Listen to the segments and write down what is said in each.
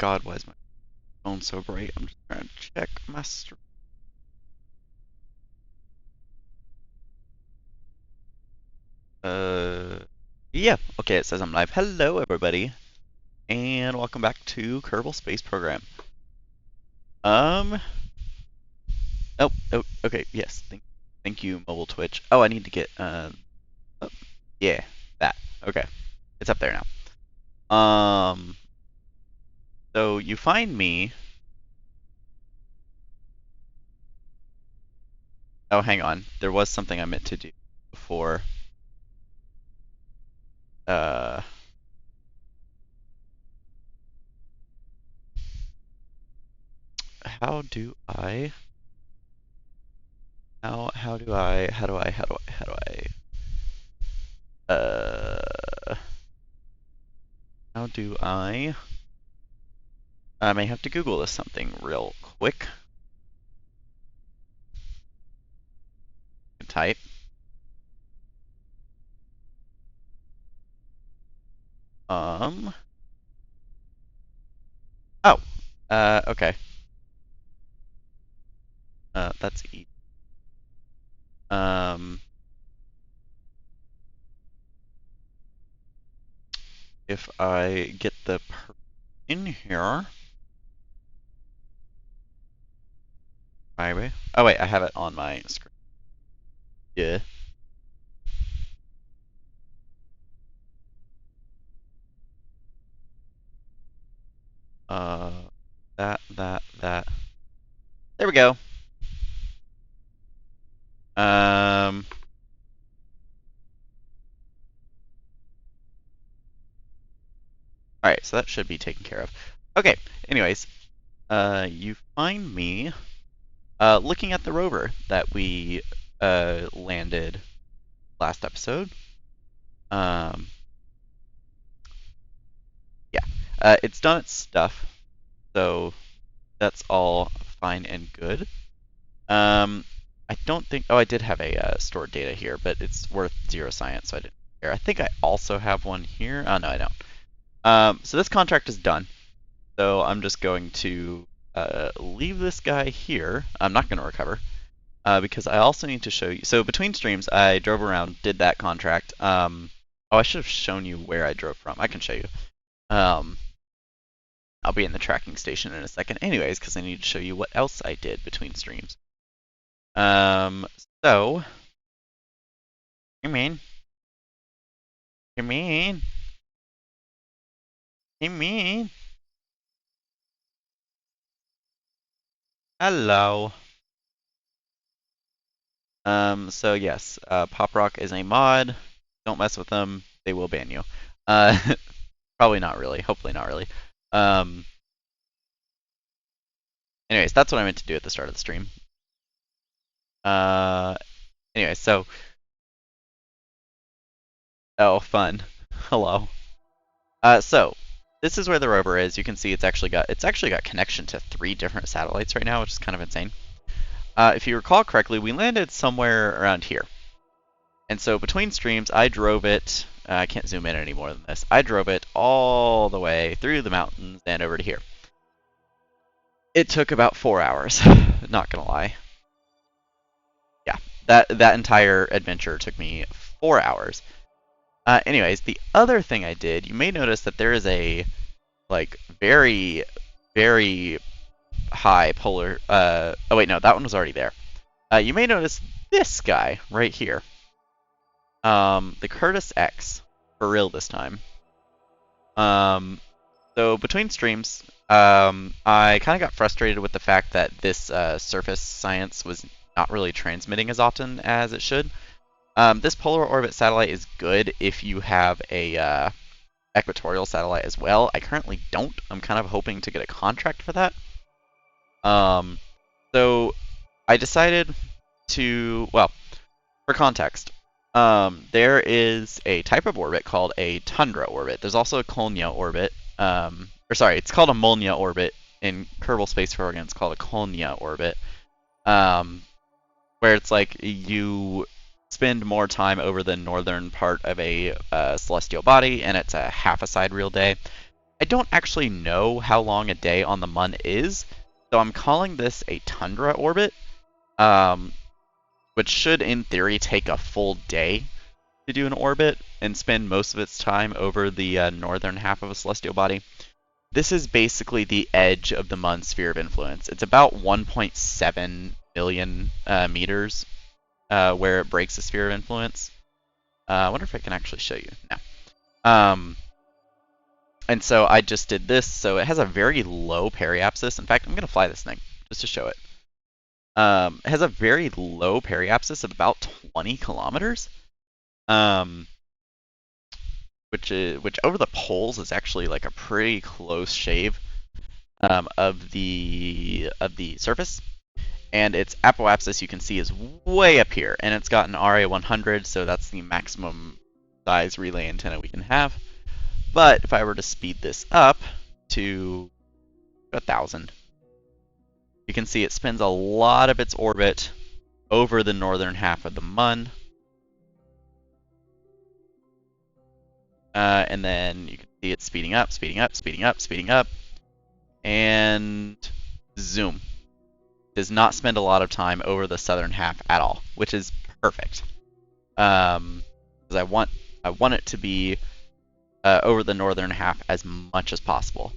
God, why is my phone so bright? I'm just trying to check my stream. Yeah, okay, it says I'm live. Hello, everybody, and welcome back to Kerbal Space Program. Oh, okay, yes, thank you, mobile Twitch. Oh, I need to get, oh, yeah, that, okay, it's up there now. So you find me, oh, hang on, there was something I meant to do before, how do I, how do I, how do I may have to Google this something real quick. Type. Oh. Okay. That's easy. If I get the in here. Maybe. Oh wait, I have it on my screen. Yeah. That. There we go. Alright, so that should be taken care of. Okay, anyways, you find me looking at the rover that we landed last episode. Yeah, it's done its stuff, so that's all fine and good. I don't think, oh, I did have a stored data here, but it's worth 0 science, so I didn't care. I think I also have one here. Oh, no, I don't. So this contract is done. So I'm just going to leave this guy here. I'm not going to recover because I also need to show you. So between streams, I drove around, did that contract. Oh, I should have shown you where I drove from. I can show you. I'll be in the tracking station in a second anyways, because I need to show you what else I did between streams. So, come in. Come in. Come in. Hello. So yes, Pop Rock is a mod. Don't mess with them. They will ban you. Probably not really. Hopefully not really. Anyways, that's what I meant to do at the start of the stream. Anyway, so. Oh, fun. Hello. So this is where the rover is. You can see it's actually got connection to 3 different satellites right now, which is kind of insane. If you recall correctly, we landed somewhere around here. And so between streams, I drove it. I can't zoom in any more than this. I drove it all the way through the mountains and over to here. It took about 4 hours. Not gonna lie. Yeah, that entire adventure took me 4 hours. Anyways, the other thing I did, you may notice that there is a like very, very high polar. Oh wait, no, that one was already there. You may notice this guy right here. The Curtis X, for real this time. So between streams, I kind of got frustrated with the fact that this surface science was not really transmitting as often as it should. This polar orbit satellite is good if you have a equatorial satellite as well. I currently don't. I'm kind of hoping to get a contract for that. So I decided to, well, for context, there is a type of orbit called a tundra orbit. There's also a Kolnia orbit. Or sorry, it's called a Molnia orbit. In Kerbal Space Program, it's called a Kolnia orbit. Where it's like you spend more time over the northern part of a celestial body, and it's a half a sidereal day. I don't actually know how long a day on the Mun is, so I'm calling this a tundra orbit, which should, in theory, take a full day to do an orbit and spend most of its time over the northern half of a celestial body. This is basically the edge of the Mun sphere of influence. It's about 1.7 million meters where it breaks the sphere of influence. I wonder if I can actually show you. No. And so I just did this, so it has a very low periapsis. In fact, I'm going to fly this thing just to show it. It has a very low periapsis of about 20 kilometers, which over the poles is actually like a pretty close shave of the surface. And its apoapsis, you can see, is way up here, and it's got an RA 100, so that's the maximum size relay antenna we can have. But if I were to speed this up to 1,000, you can see it spends a lot of its orbit over the northern half of the Mun. And then you can see it speeding up, speeding up, speeding up, speeding up. And zoom. Does not spend a lot of time over the southern half at all, which is perfect. Because I want it to be over the northern half as much as possible.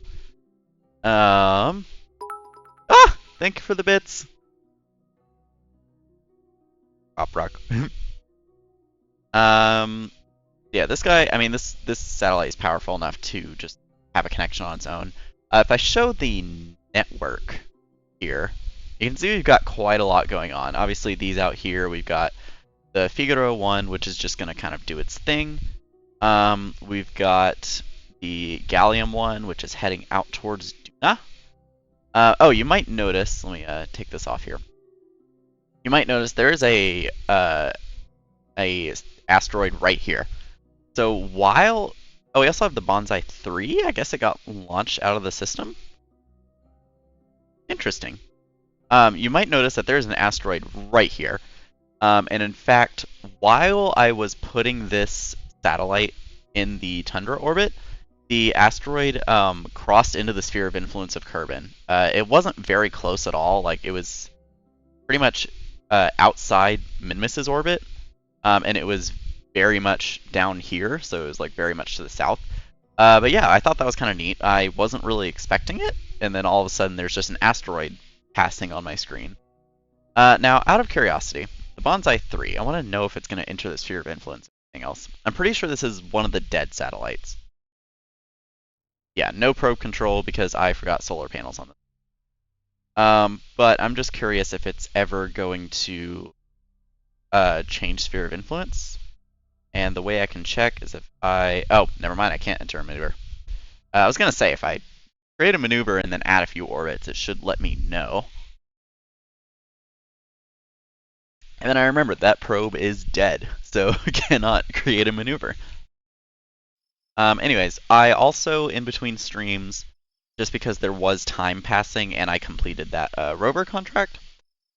Thank you for the bits. Pop rock. Yeah, this guy, I mean, this satellite is powerful enough to just have a connection on its own. If I show the network here, you can see we've got quite a lot going on. Obviously, these out here, we've got the Figaro one, which is just going to kind of do its thing. We've got the Gallium one, which is heading out towards Duna. Oh, you might notice, let me take this off here. You might notice there is a asteroid right here. So while, oh, we also have the Bonsai 3. I guess it got launched out of the system. Interesting. You might notice that there's an asteroid right here. And in fact, while I was putting this satellite in the Tundra orbit, the asteroid crossed into the sphere of influence of Kerbin. It wasn't very close at all. Like, it was pretty much outside Minmus's orbit, and it was very much down here, so it was like very much to the south. But yeah, I thought that was kind of neat. I wasn't really expecting it, and then all of a sudden there's just an asteroid passing on my screen. Now, out of curiosity, the Bonsai 3, I want to know if it's going to enter the sphere of influence or anything else. I'm pretty sure this is one of the dead satellites. Yeah, no probe control because I forgot solar panels on this. But I'm just curious if it's ever going to change sphere of influence. And the way I can check is if oh, never mind, I can't enter a maneuver. I was going to say, if I create a maneuver and then add a few orbits, it should let me know. And then I remembered that probe is dead, so cannot create a maneuver. Anyways, I also, in between streams, just because there was time passing and I completed that rover contract,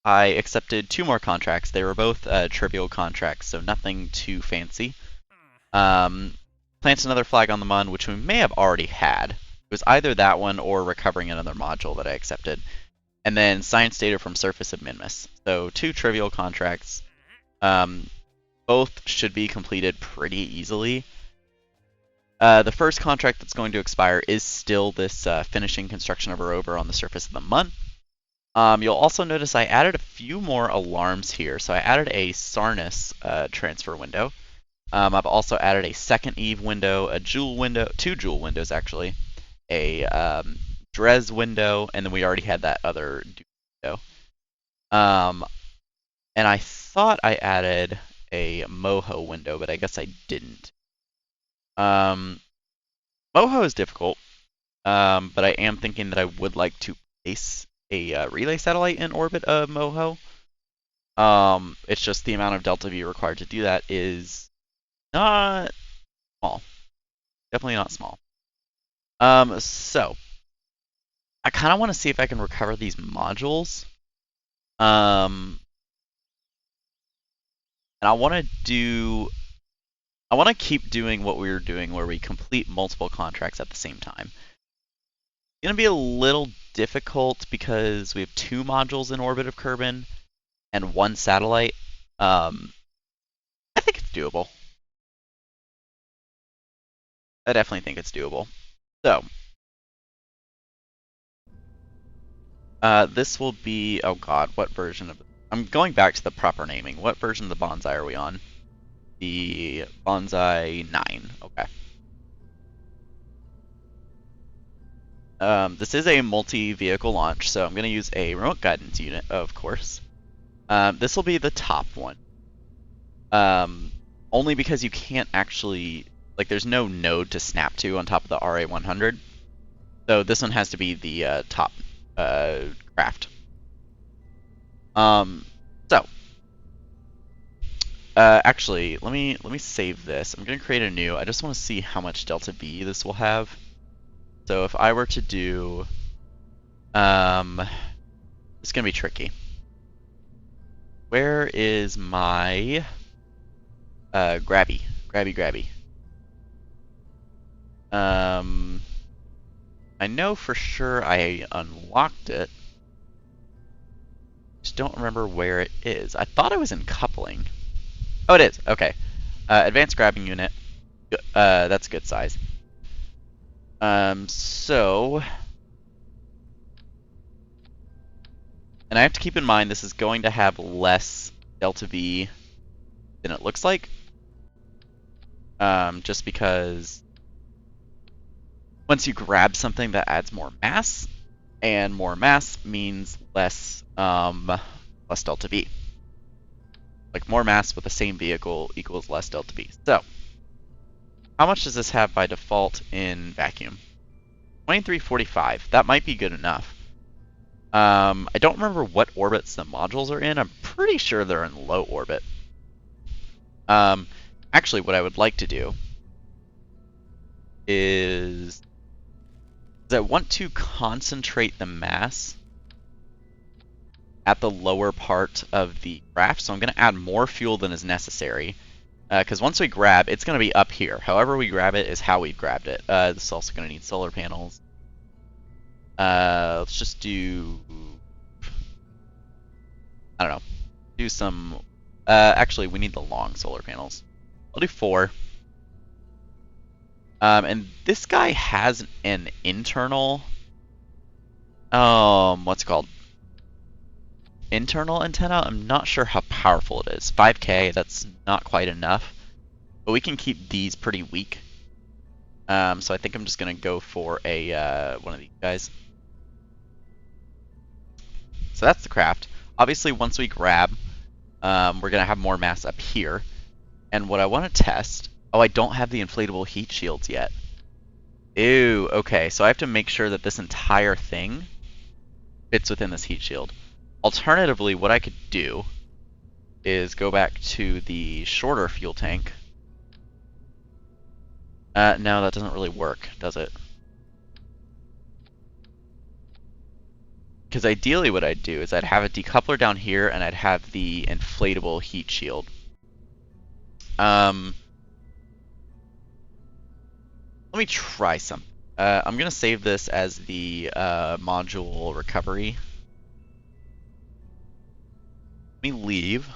I accepted 2 more contracts. They were both trivial contracts, so nothing too fancy. Plant another flag on the Mun, which we may have already had. It was either that one or recovering another module that I accepted. And then science data from surface of Minmus. So 2 trivial contracts. Both should be completed pretty easily. The first contract that's going to expire is still this finishing construction of a rover on the surface of the Mun. You'll also notice I added a few more alarms here. So I added a Sarnis transfer window. I've also added a second Eve window, a Joule window, 2 Joule windows actually, a Drez window, and then we already had that other window. And I thought I added a Moho window, but I guess I didn't. Moho is difficult, but I am thinking that I would like to place a relay satellite in orbit of Moho. It's just the amount of delta V required to do that is not small. Definitely not small. So I kind of want to see if I can recover these modules. And I want to keep doing what we were doing where we complete multiple contracts at the same time. Gonna be a little difficult because we have 2 modules in orbit of Kerbin and 1 satellite. I think it's doable. I definitely think it's doable. So, this will be, oh god, what version of it? I'm going back to the proper naming. What version of the Bonsai are we on? The Bonsai 9. Okay. This is a multi-vehicle launch, so I'm going to use a remote guidance unit, of course. This will be the top one. Only because you can't actually, like, there's no node to snap to on top of the RA100. So this one has to be the top craft. So actually, let me save this. I'm gonna create a new. I just want to see how much delta V this will have. So if I were to do, it's gonna be tricky. Where is my grabby? I know for sure I unlocked it. Just don't remember where it is. I thought it was in coupling. Oh, it is. Okay. Advanced grabbing unit. That's a good size. So, and I have to keep in mind this is going to have less delta V than it looks like. Just because once you grab something that adds more mass, and more mass means less delta V. Like more mass with the same vehicle equals less delta V. So, how much does this have by default in vacuum? 2345. That might be good enough. I don't remember what orbits the modules are in. I'm pretty sure they're in low orbit. Actually, what I would like to do is I want to concentrate the mass at the lower part of the craft. So I'm going to add more fuel than is necessary. Because once we grab, it's going to be up here. However we grab it is how we grabbed it. This is also going to need solar panels. Let's just do, I don't know, do some, actually we need the long solar panels. I'll do 4. And this guy has an internal, what's it called? Internal antenna. I'm not sure how powerful it is. 5K, that's not quite enough. But we can keep these pretty weak. So I think I'm just going to go for a one of these guys. So that's the craft. Obviously, once we grab, we're going to have more mass up here. And what I want to test... Oh, I don't have the inflatable heat shields yet. Ew, okay. So I have to make sure that this entire thing fits within this heat shield. Alternatively, what I could do is go back to the shorter fuel tank. No, that doesn't really work, does it? Because ideally what I'd do is I'd have a decoupler down here and I'd have the inflatable heat shield. Let me try something. I'm going to save this as the module recovery. Let me leave.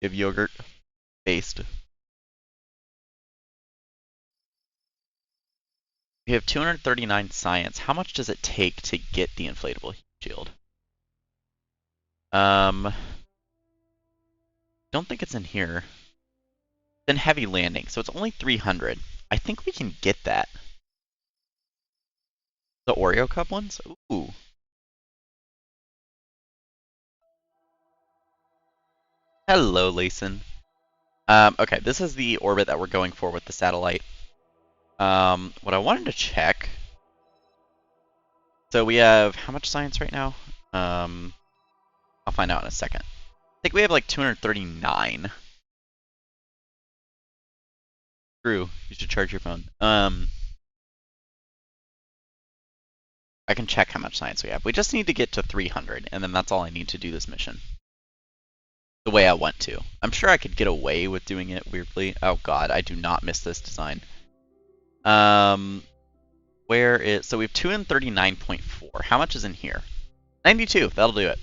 Give yogurt based. We have 239 science. How much does it take to get the inflatable heat shield? Don't think it's in here. Then heavy landing, so it's only 300. I think we can get that. The Oreo cup ones? Ooh. Hello, Layson. Okay, this is the orbit that we're going for with the satellite. What I wanted to check. So we have how much science right now? I'll find out in a second. I think we have like 239. True. You should charge your phone. I can check how much science we have. We just need to get to 300, and then that's all I need to do this mission. The way I want to. I'm sure I could get away with doing it weirdly. Oh god, I do not miss this design. Where is... So we have 239.4. How much is in here? 92. That'll do it.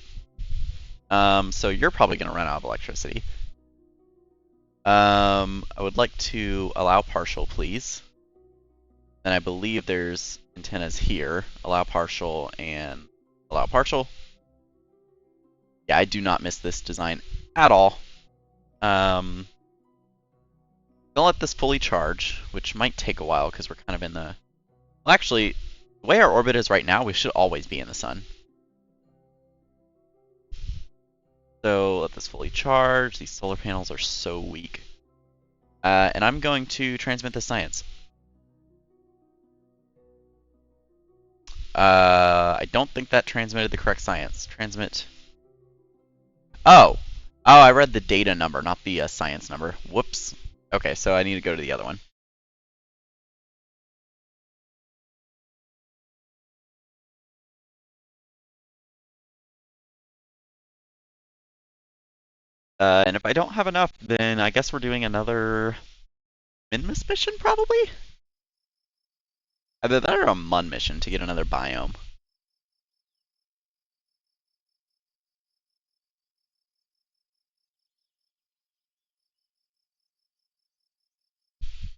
So you're probably going to run out of electricity. I would like to allow partial, please. Then I believe there's antennas here. Allow partial and allow partial. Yeah, I do not miss this design at all. Gonna let this fully charge, which might take a while because we're kind of in the... Well, actually, the way our orbit is right now, we should always be in the sun. So let this fully charge. These solar panels are so weak. And I'm going to transmit the science. I don't think that transmitted the correct science. Transmit. Oh! Oh, I read the data number, not the science number. Whoops. Okay, so I need to go to the other one. And if I don't have enough, then I guess we're doing another Minmus mission, probably? Either that or a Mun mission to get another biome.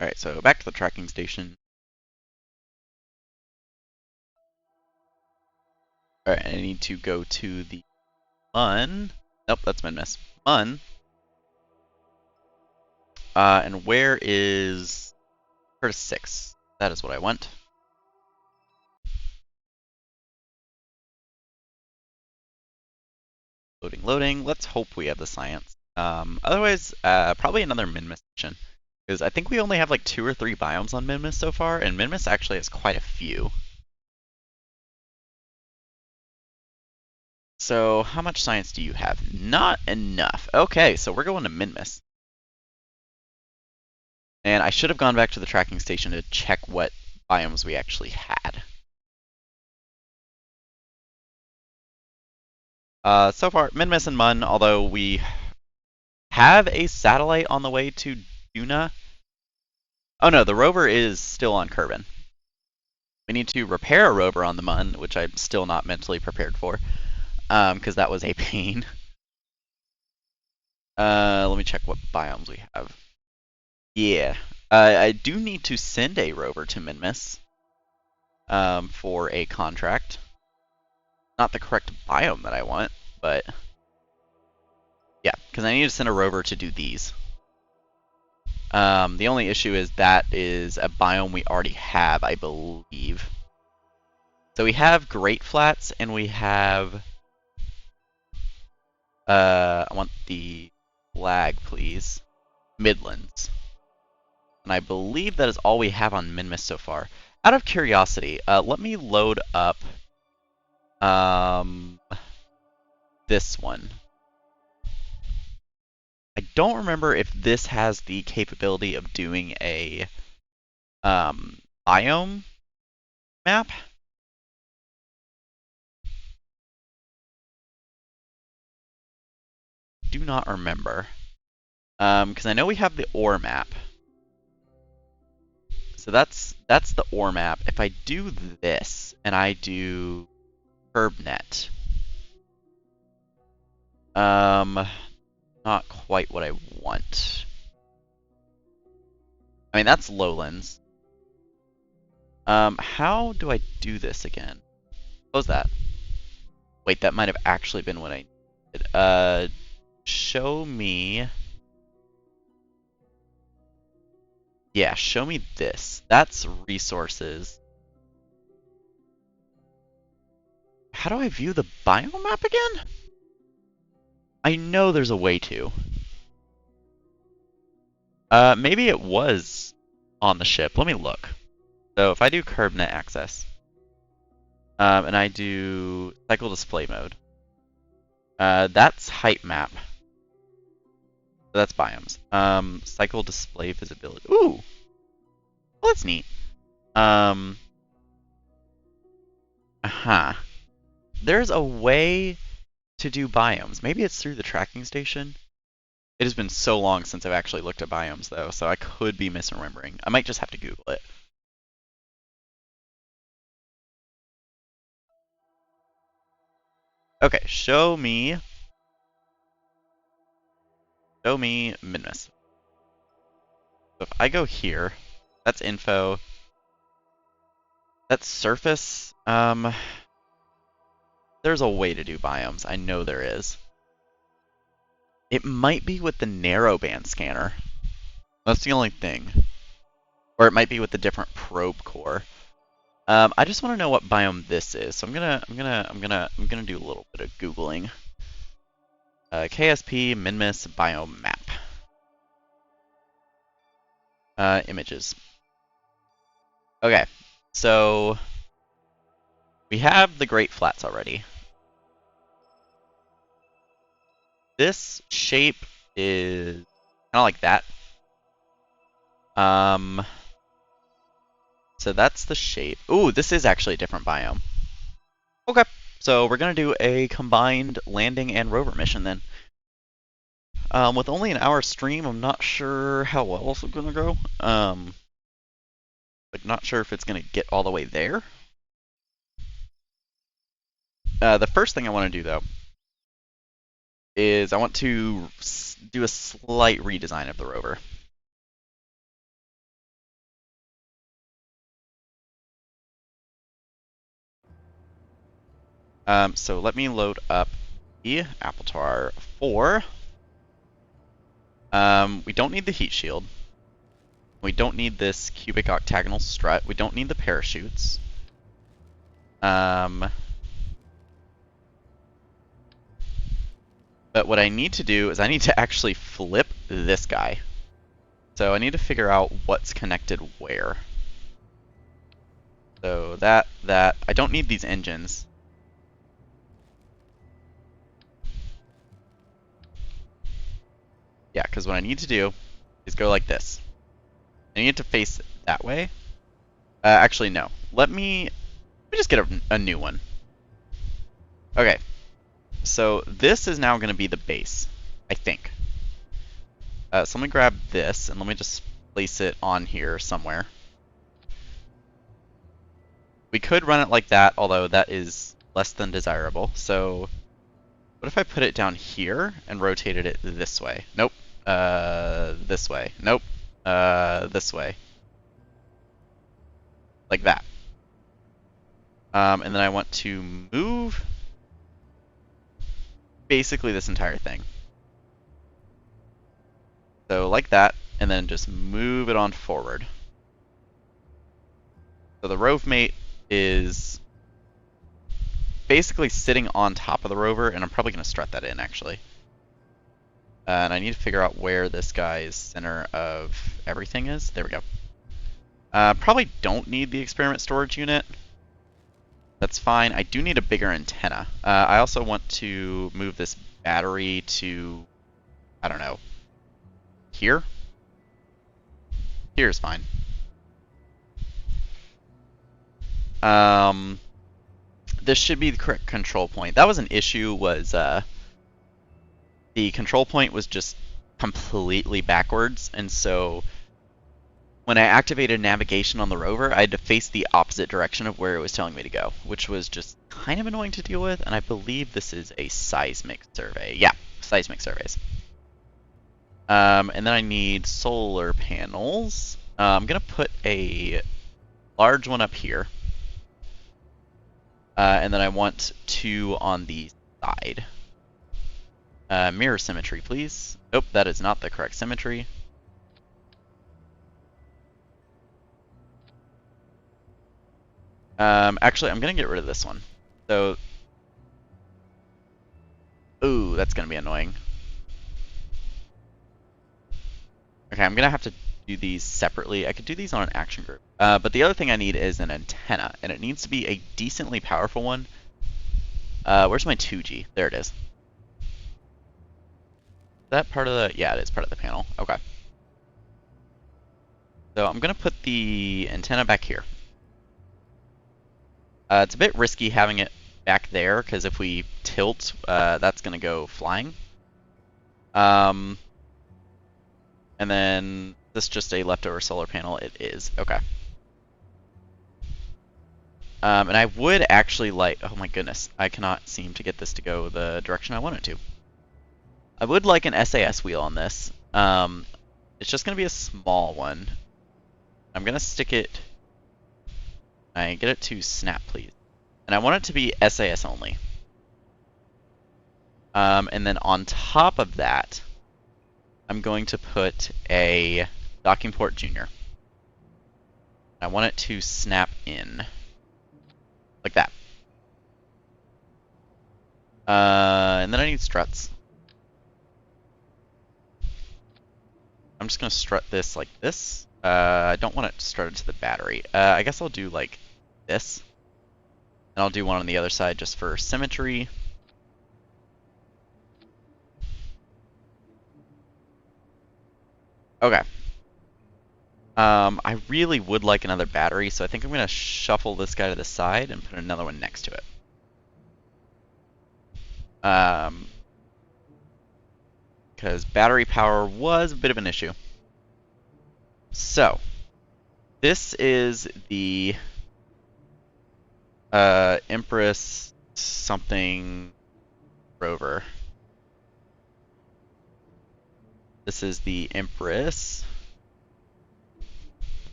Alright, so back to the tracking station. Alright, I need to go to the Mun. Nope, that's Minmus. Mun. And where is... Where's 6? That is what I want. Loading, loading. Let's hope we have the science. Otherwise, probably another Minmus mission. Because I think we only have like 2 or 3 biomes on Minmus so far, and Minmus actually has quite a few. So, how much science do you have? Not enough. Okay, so we're going to Minmus. And I should have gone back to the tracking station to check what biomes we actually had. So far, Minmus and Mun, although we have a satellite on the way to Duna. Oh no, the rover is still on Kerbin. We need to repair a rover on the Mun, which I'm still not mentally prepared for, because that was a pain. Let me check what biomes we have. Yeah, I do need to send a rover to Minmus for a contract. Not the correct biome that I want, but yeah, because I need to send a rover to do these. The only issue is that is a biome we already have, I believe. So we have Great Flats, and we have... I want the flag, please. Midlands. And I believe that is all we have on Minmus so far. Out of curiosity, let me load up this one. I don't remember if this has the capability of doing a biome map. Do not remember. Because I know we have the ore map. So that's the ore map. If I do this and I do HerbNet, not quite what I want. I mean, that's lowlands. How do I do this again? What was that? Wait, that might have actually been what I did. Show me... Yeah, show me this. That's resources. How do I view the biome map again? I know there's a way to. Maybe it was on the ship. Let me look. So if I do CurbNet access, and I do cycle display mode, that's height map. So that's biomes. Cycle display visibility. Ooh! Well, that's neat. Huh. There's a way to do biomes. Maybe it's through the tracking station. It has been so long since I've actually looked at biomes, though, so I could be misremembering. I might just have to Google it. Okay, show me Minmus. So if I go here, that's info. That's surface. There's a way to do biomes. I know there is. It might be with the narrowband scanner. That's the only thing. Or it might be with the different probe core. I just want to know what biome this is, so I'm gonna do a little bit of googling. KSP Minmus biome map. Images. Okay, so we have the Great Flats already. This shape is kind of like that. So that's the shape. Ooh, this is actually a different biome. Okay, so we're gonna do a combined landing and rover mission then. With only an hour stream, I'm not sure how well it's gonna go. Like, not sure if it's gonna get all the way there. The first thing I want to do though is I want to do a slight redesign of the rover. So let me load up the Appletar 4. We don't need the heat shield. We don't need this cubic octagonal strut. We don't need the parachutes. But what I need to do is I need to actually flip this guy. So I need to figure out what's connected where. So that, I don't need these engines. Yeah, because what I need to do is go like this. I need to face that way. Actually, no. Let me just get a new one. Okay. So this is now going to be the base, I think. So let me grab this and let me just place it on here somewhere. We could run it like that, although that is less than desirable. So what if I put it down here and rotated it this way? Nope. This way. Nope. This way. Like that. And then I want to move basically this entire thing. So like that, and then just move it on forward. So the rove mate is basically sitting on top of the rover, and I'm probably going to strut that in, actually. And I need to figure out where this guy's center of everything is. There we go. Probably don't need the experiment storage unit. That's fine. I do need a bigger antenna. I also want to move this battery to, I don't know, here? Here's fine. This should be the correct control point. That was an issue, was the control point was just completely backwards, and so when I activated navigation on the rover, I had to face the opposite direction of where it was telling me to go, which was just kind of annoying to deal with, and I believe this is a seismic survey. Yeah, seismic surveys. And then I need solar panels. I'm going to put a large one up here. And then I want 2 on the side. Mirror symmetry, please. Nope, that is not the correct symmetry. Actually, I'm going to get rid of this one. So, ooh, that's going to be annoying. Okay, I'm going to have to do these separately. I could do these on an action group. But the other thing I need is an antenna, and it needs to be a decently powerful one. Where's my 2G? There it is. Is that part of the... Yeah, it is part of the panel. Okay. So I'm going to put the antenna back here. It's a bit risky having it back there, because if we tilt, that's going to go flying. And then this is just a leftover solar panel. It is. Okay. And I would actually like... Oh my goodness. I cannot seem to get this to go the direction I want it to. I would like an SAS wheel on this. It's just going to be a small one. I'm going to stick it... I get it to snap, please. And I want it to be SAS only. And then on top of that, I'm going to put a docking port junior. I want it to snap in. Like that. And then I need struts. I'm just going to strut this like this. I don't want it strutted to the battery. I guess I'll do like this. And I'll do one on the other side just for symmetry. Okay. I really would like another battery, so I think I'm going to shuffle this guy to the side and put another one next to it. Because battery power was a bit of an issue. So, this is the Empress something rover. This is the Empress.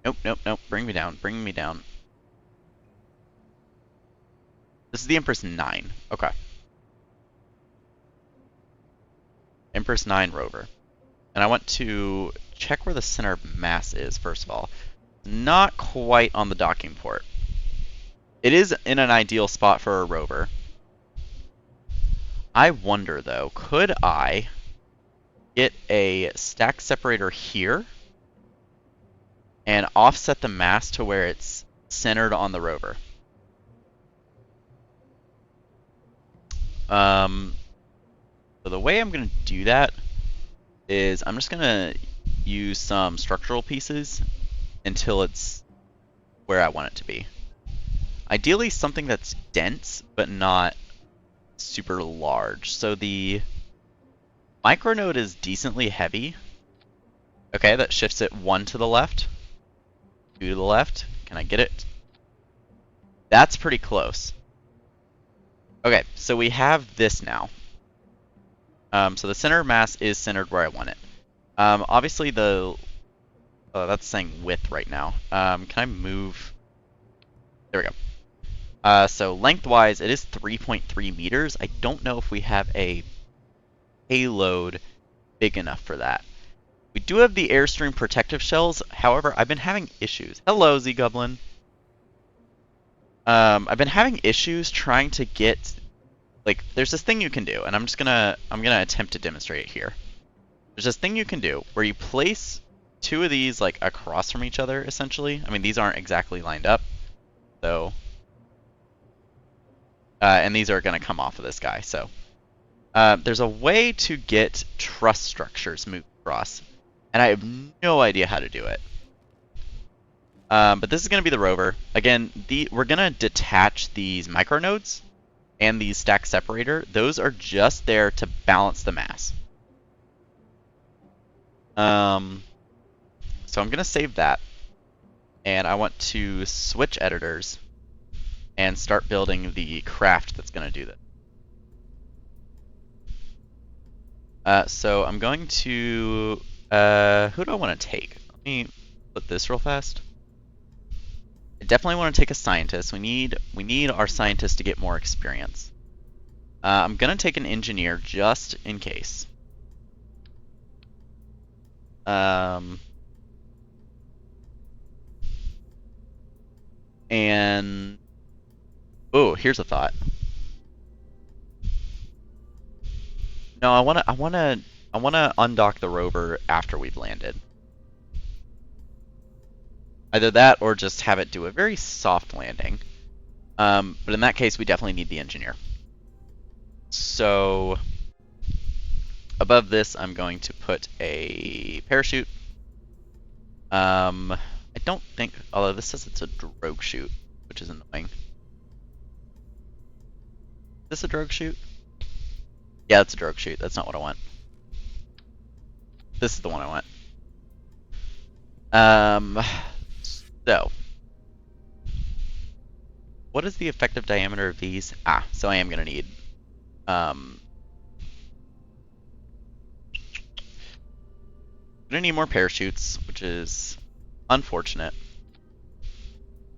Nope, nope, nope. Bring me down. Bring me down. This is the Empress 9. Okay. Empress 9 rover. And I want to check where the center of mass is, first of all. Not quite on the docking port. It is in an ideal spot for a rover. I wonder, though, could I get a stack separator here and offset the mass to where it's centered on the rover? So the way I'm going to do that is I'm just going to use some structural pieces until it's where I want it to be. Ideally something that's dense, but not super large. So the micronode is decently heavy. Okay, that shifts it 1 to the left. 2 to the left. Can I get it? That's pretty close. Okay, so we have this now. So the center of mass is centered where I want it. Obviously that's saying width right now. Can I move? There we go. So lengthwise, it is 3.3 meters. I don't know if we have a payload big enough for that. We do have the Airstream protective shells. However, I've been having issues. Hello, Z-Goblin. I've been having issues trying to get... Like, there's this thing you can do, and I'm gonna attempt to demonstrate it here. There's this thing you can do where you place 2 of these like across from each other, essentially. I mean, these aren't exactly lined up, so and these are gonna come off of this guy. So there's a way to get truss structures moved across, and I have no idea how to do it. But this is gonna be the rover. Again, we're gonna detach these micronodes and the stack separator. Those are just there to balance the mass. So I'm going to save that. And I want to switch editors and start building the craft that's going to do that. So I'm going to... who do I want to take? Let me put this real fast. I definitely want to take a scientist. We need our scientist to get more experience. I'm going to take an engineer just in case. And oh, here's a thought. No, I want to undock the rover after we've landed. Either that or just have it do a very soft landing. But in that case, we definitely need the engineer. So above this, I'm going to put a parachute. I don't think, although this says it's a drogue chute, which is annoying. Is this a drogue chute? Yeah, that's a drogue chute. That's not what I want. This is the one I want. So, what is the effective diameter of these? So I am going to need, more parachutes, which is unfortunate.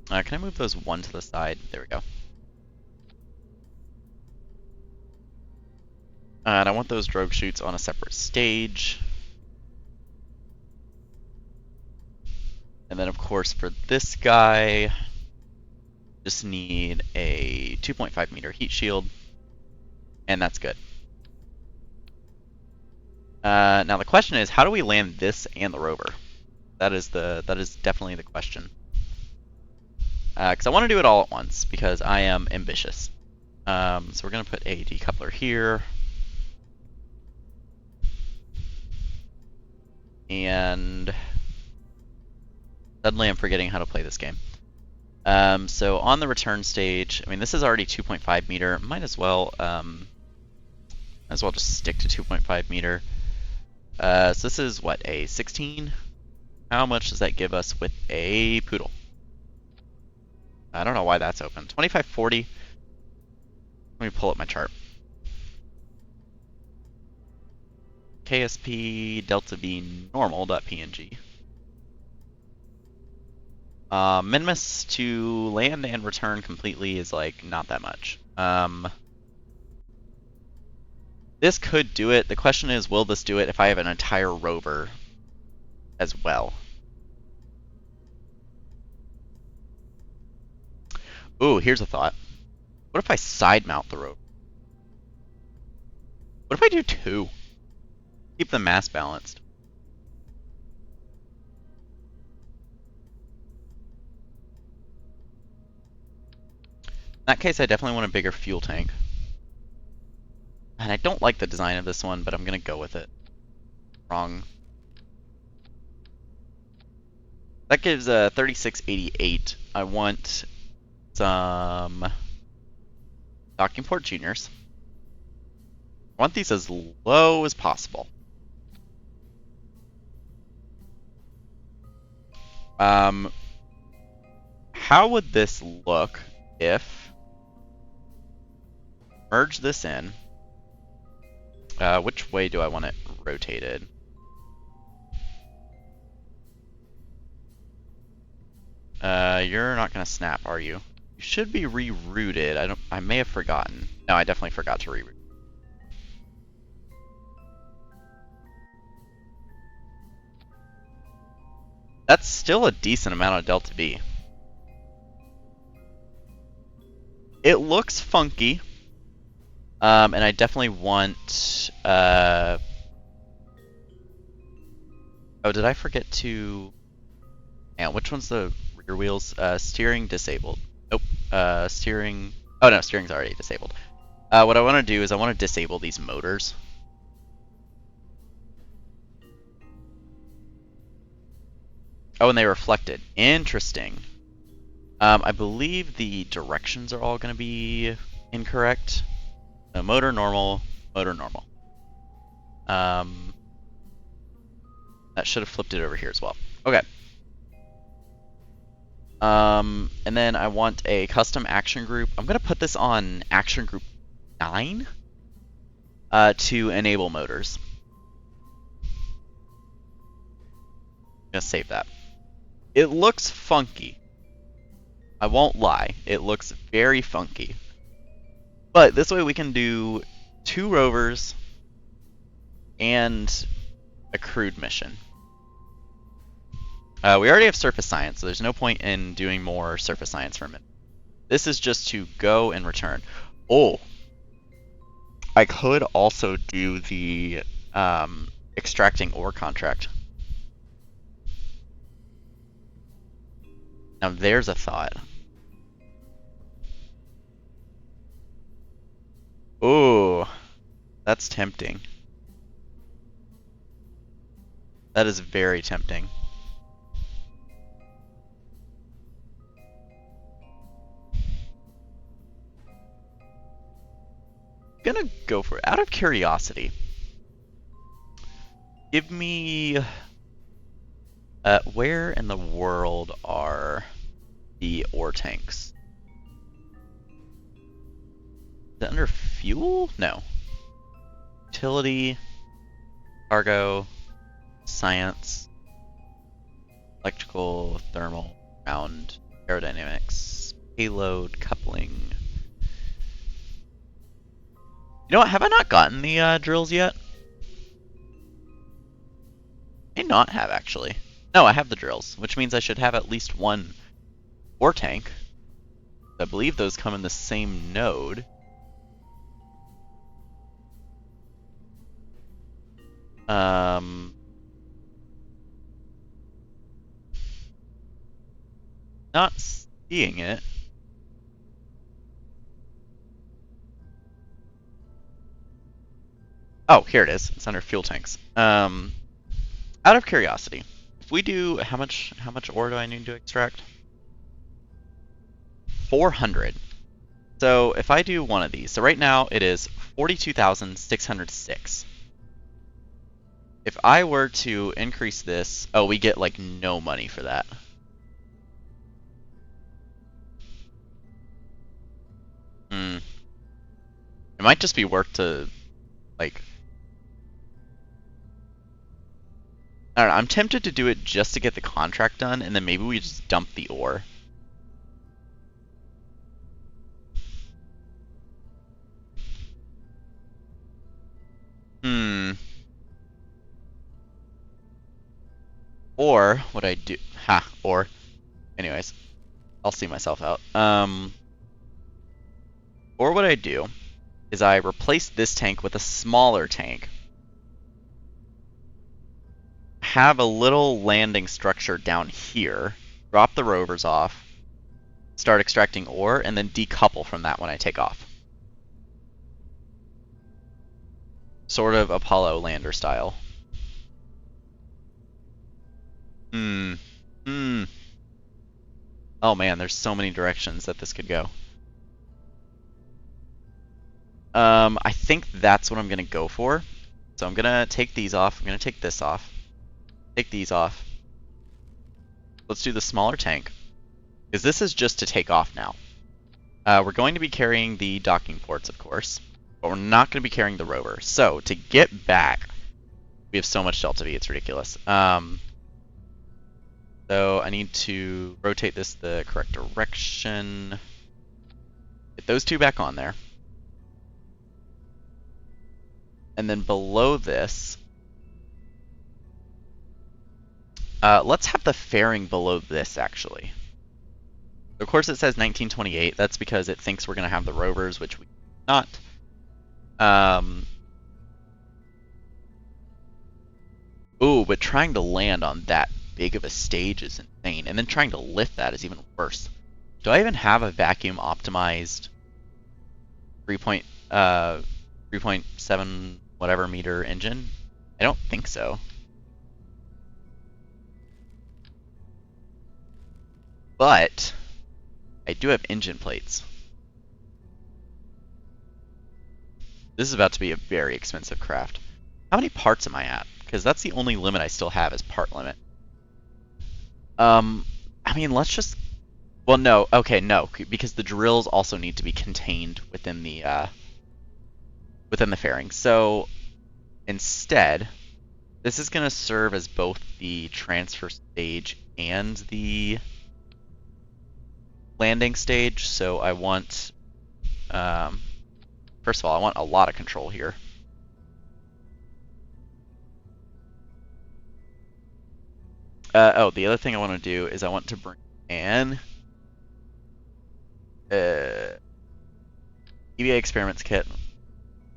Can I move those one to the side? There we go. And I want those drogue chutes on a separate stage. And then, of course, for this guy, just need a 2.5 meter heat shield, and that's good. Now the question is, how do we land this and the rover? That is definitely the question. Because I want to do it all at once, because I am ambitious. So we're going to put a decoupler here. And suddenly I'm forgetting how to play this game. So on the return stage, I mean, this is already 2.5 meter. Might as well just stick to 2.5 meter. So this is what, a 16? How much does that give us with a poodle? I don't know why that's open. 2540. Let me pull up my chart. KSP delta V normal.png. Minimus to land and return completely is like not that much. This could do it. The question is, will this do it if I have an entire rover as well? Ooh, here's a thought. What if I side mount the rover? What if I do 2? Keep the mass balanced. In that case, I definitely want a bigger fuel tank. And I don't like the design of this one, but I'm going to go with it. Wrong. That gives a 3688. I want some docking port juniors. I want these as low as possible. How would this look if merge this in? Which way do I want it rotated? You're not gonna snap, are you? You should be rerouted. I may have forgotten. No, I definitely forgot to reroute. That's still a decent amount of delta V. It looks funky. And I definitely want, oh, did I forget to, yeah, which one's the rear wheels? Steering disabled. Nope, steering, oh no, steering's already disabled. What I want to do is I want to disable these motors. Oh, and they reflected. Interesting. I believe the directions are all going to be incorrect. So motor normal, motor normal. That should have flipped it over here as well. Okay. And then I want a custom action group. I'm going to put this on action group 9 to enable motors. I'm going to save that. It looks funky. I won't lie. It looks very funky. But this way we can do 2 rovers and a crewed mission. We already have surface science, so there's no point in doing more surface science for a minute. This is just to go and return. Oh, I could also do the extracting ore contract. Now there's a thought. Ooh, that's tempting. That is very tempting. gonna go for it. Out of curiosity, give me where in the world are the ore tanks? Is it under fuel? No. Utility, cargo, science, electrical, thermal, ground, aerodynamics, payload, coupling. You know what? Have I not gotten the drills yet? I may not have, actually. No, I have the drills, which means I should have at least one ore tank. I believe those come in the same node. Not seeing it. Oh, here it is. It's under fuel tanks. Out of curiosity, if we do how much ore do I need to extract? 400. So if I do one of these, so right now it is 42,606. If I were to increase this, oh, we get like no money for that. It might just be worth to, like, I don't know, I'm tempted to do it just to get the contract done, and then maybe we just dump the ore. Or what I do, or, anyways, I'll see myself out. Or what I do is I replace this tank with a smaller tank, have a little landing structure down here, drop the rovers off, start extracting ore, and then decouple from that when I take off. Sort of Apollo lander style. Oh man, there's so many directions that this could go. I think that's what I'm gonna go for. So I'm gonna take these off. I'm gonna take this off. Take these off. Let's do the smaller tank, because this is just to take off now. We're going to be carrying the docking ports, of course, but we're not going to be carrying the rover. So to get back, we have so much delta V, it's ridiculous. So I need to rotate this the correct direction. Get those two back on there. And then below this, let's have the fairing below this, actually. Of course it says 1928. That's because it thinks we're going to have the rovers, which we do not. Ooh, but trying to land on that big of a stage is insane. And then trying to lift that is even worse. Do I even have a vacuum optimized 3.7 whatever meter engine? I don't think so. But I do have engine plates. This is about to be a very expensive craft. How many parts am I at? Because that's the only limit I still have is part limit. I mean, let's just... Well, no. Okay, no. Because the drills also need to be contained within the fairing. So, instead, this is going to serve as both the transfer stage and the landing stage. So I want... first of all, I want a lot of control here. Oh, the other thing I want to do is I want to bring in EVA experiments kit,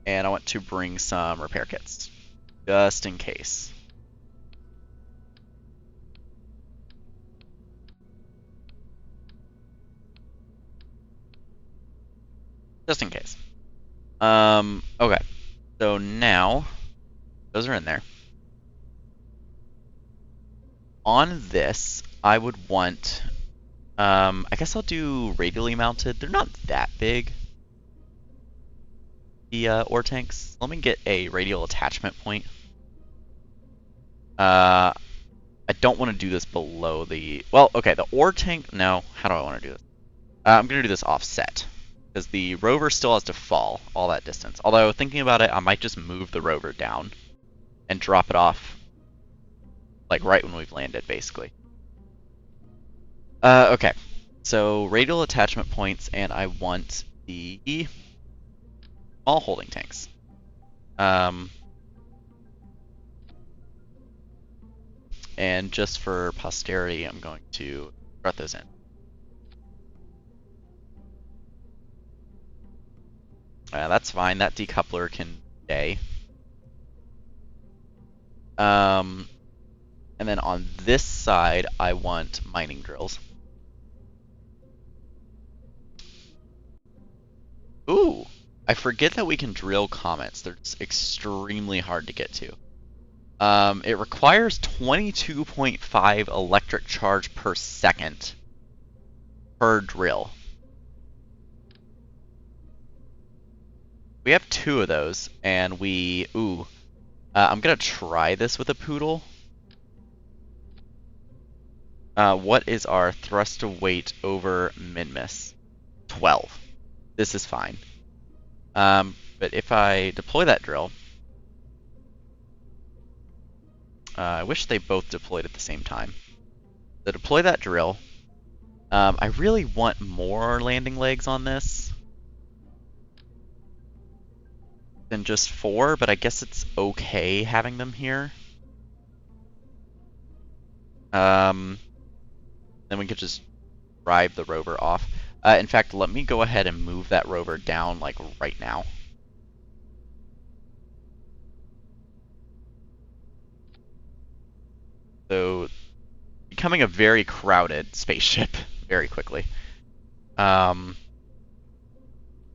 and I want to bring some repair kits, just in case. Just in case. Okay. So now, those are in there. On this, I would want, I guess I'll do radially mounted. They're not that big. the ore tanks. Let me get a radial attachment point. I don't want to do this below the... Well, okay, the ore tank... No, how do I want to do this? I'm going to do this offset, because the rover still has to fall all that distance. Although, thinking about it, I might just move the rover down and drop it off, like, right when we've landed, basically. Okay, so radial attachment points, and I want the small holding tanks. And just for posterity, I'm going to strut those in. That's fine. That decoupler can stay. And then on this side, I want mining drills. Ooh, I forget that we can drill comets. They're just extremely hard to get to. It requires 22.5 electric charge per second per drill. We have 2 of those, and we... Ooh. I'm gonna try this with a poodle. What is our thrust to weight over min-miss? 12. This is fine. But if I deploy that drill... I wish they both deployed at the same time. So deploy that drill. I really want more landing legs on this than just 4, but I guess it's okay having them here. Then we could just drive the rover off. In fact, let me go ahead and move that rover down, like, right now. So, becoming a very crowded spaceship very quickly. But,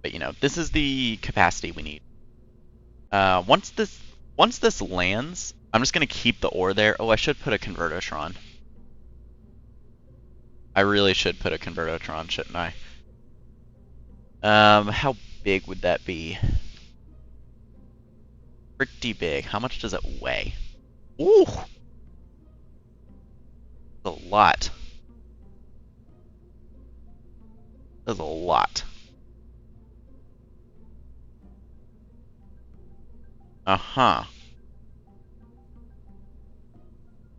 you know, this is the capacity we need. Once this lands, I'm just going to keep the ore there. Oh, I should put a convertotron. I really should put a convertotron, shouldn't I? How big would that be? Pretty big. How much does it weigh? Ooh! That's a lot. That's a lot. Uh-huh.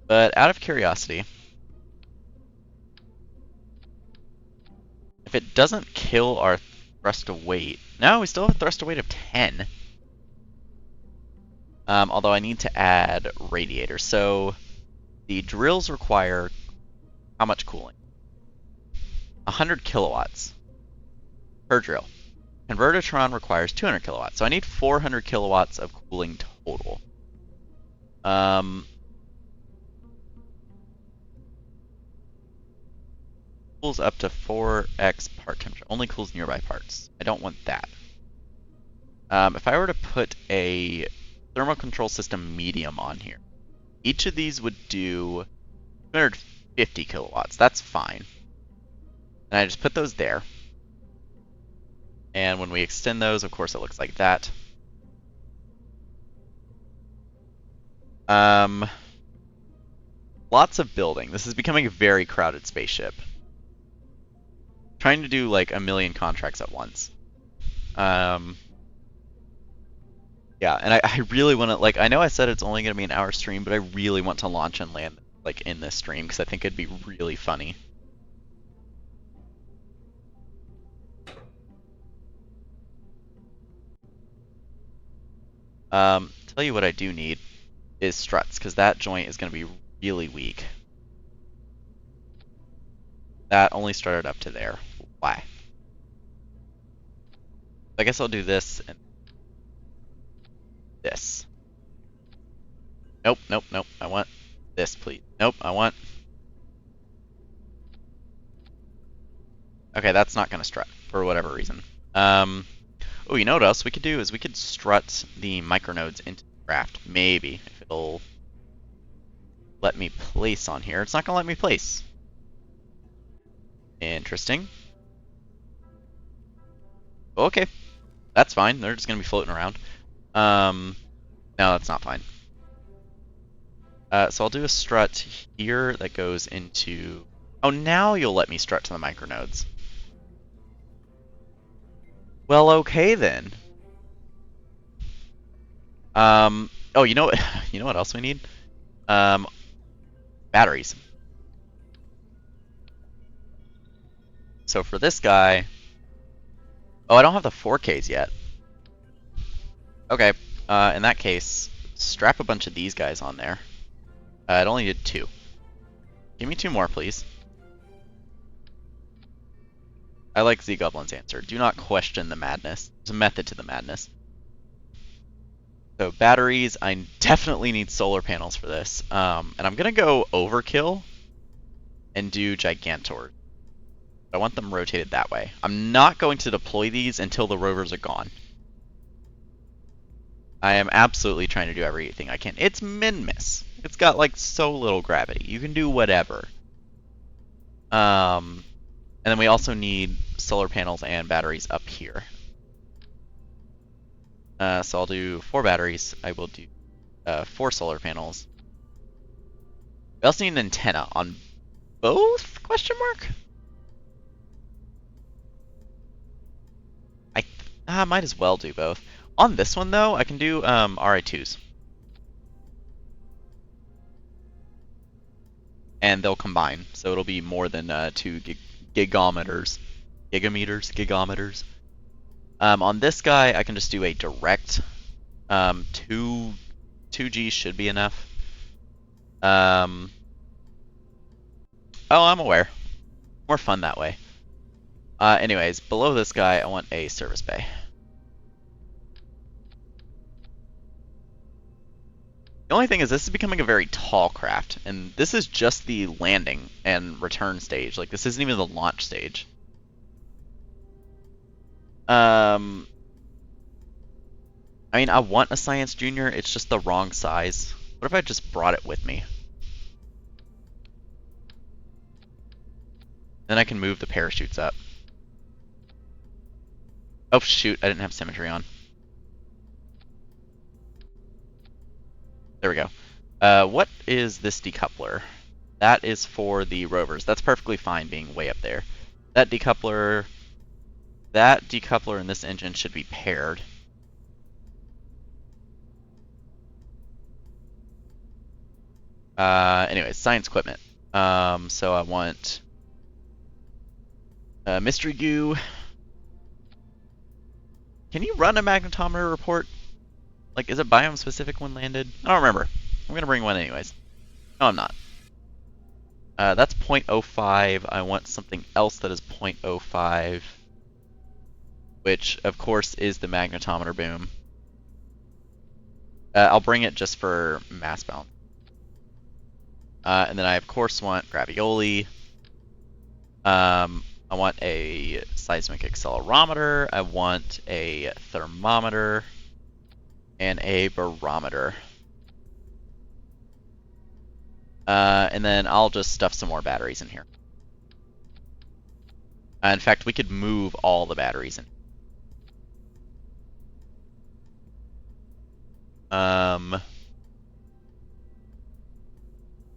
But out of curiosity, if it doesn't kill our thrust to weight... No, we still have a thrust to weight of 10. Although I need to add radiators. So the drills require how much cooling? 100 kilowatts per drill. Convertotron requires 200 kilowatts. So I need 400 kilowatts of cooling total. Cools up to 4x part temperature. Only cools nearby parts. I don't want that. If I were to put a thermal control system medium on here, each of these would do 250 kilowatts. That's fine. And I just put those there. And when we extend those, of course, it looks like that. Lots of building. This is becoming a very crowded spaceship. Trying to do like a million contracts at once. Yeah, and I really want to, like, I know I said it's only going to be an hour stream, but I really want to launch and land, like, in this stream, because I think it'd be really funny. Tell you what I do need is struts, because that joint is going to be really weak. That only started up to there. Why? I guess I'll do this and this. Nope, nope, nope. I want this, please. Nope, I want... Okay, that's not going to strut, for whatever reason. Oh, you know what else we could do is we could strut the micronodes into the craft. Maybe, if it'll let me place on here. It's not going to let me place. Interesting. Okay. That's fine. They're just going to be floating around. No, that's not fine. So I'll do a strut here that goes into... Oh, now you'll let me strut to the micronodes. Well, okay then. Oh, you know what? You know what else we need? Batteries. So for this guy... Oh, I don't have the 4Ks yet. Okay, in that case, strap a bunch of these guys on there. It only did 2. Give me 2 more, please. I like Z Goblin's answer. Do not question the madness. There's a method to the madness. So batteries, I definitely need solar panels for this. And I'm going to go overkill and do Gigantors. I want them rotated that way. I'm not going to deploy these until the rovers are gone. I am absolutely trying to do everything I can. It's min-miss. It's got like so little gravity. You can do whatever. And then we also need solar panels and batteries up here. So I'll do 4 batteries. I will do 4 solar panels. We also need an antenna on both? Question mark? I might as well do both. On this one though, I can do RI2s. And they'll combine, so it'll be more than 2 gigameters. Gigameters. On this guy, I can just do a direct 2G should be enough. Oh, I'm aware. More fun that way. Anyways, below this guy, I want a service bay. The only thing is this is becoming a very tall craft, and this is just the landing and return stage. Like, this isn't even the launch stage. I mean, I want a Science Junior, it's just the wrong size. What if I just brought it with me? Then I can move the parachutes up. Oh shoot, I didn't have symmetry on. There we go. What is this decoupler? That is for the rovers. That's perfectly fine being way up there. That decoupler and this engine should be paired. Anyways, science equipment. So I want mystery goo. Can you run a magnetometer report? Like, is it biome specific when landed? I don't remember. I'm gonna bring one anyways. No, I'm not. That's 0.05. I want something else that is 0.05, which of course is the magnetometer boom. I'll bring it just for mass balance. And then I of course want gravioli. I want a seismic accelerometer. I want a thermometer and a barometer. And then I'll just stuff some more batteries in here. In fact, we could move all the batteries in.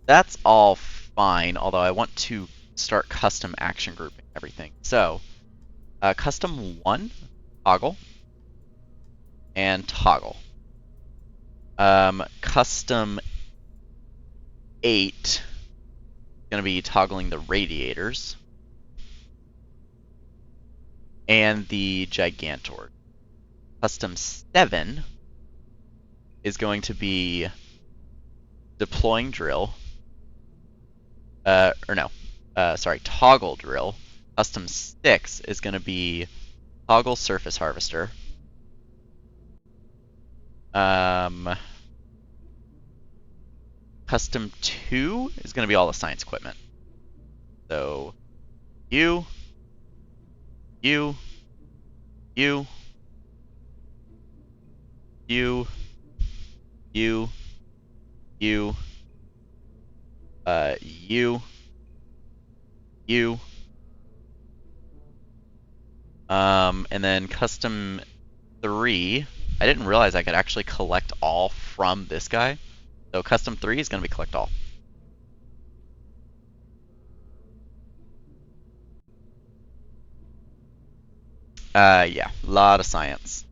That's all fine, although I want to start custom action grouping everything. So, custom 1, toggle, and toggle. Custom 8 going to be toggling the radiators and the Gigantor. Custom 7 is going to be deploying drill. Toggle drill. Custom 6 is going to be toggle surface harvester. Custom 2 is going to be all the science equipment. So, you, you, you, you, you, you, you, and then custom 3, I didn't realize I could actually collect all from this guy. So custom 3 is going to be collect all. Yeah, a lot of science.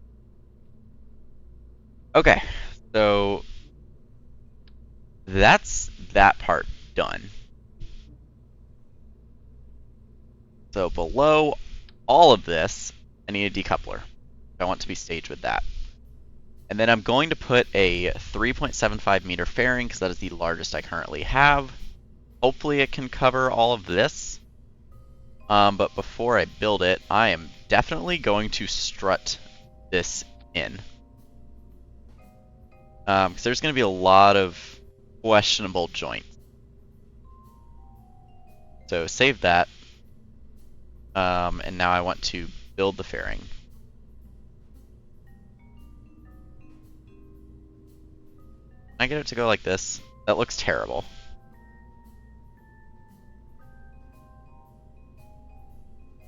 Okay, so that's that part done. So below all of this, I need a decoupler. I want to be staged with that. And then I'm going to put a 3.75 meter fairing because that is the largest I currently have. Hopefully it can cover all of this. But before I build it, I am definitely going to strut this in. Because there's going to be a lot of questionable joints. So save that. And now I want to build the fairing. Can I get it to go like this? That looks terrible.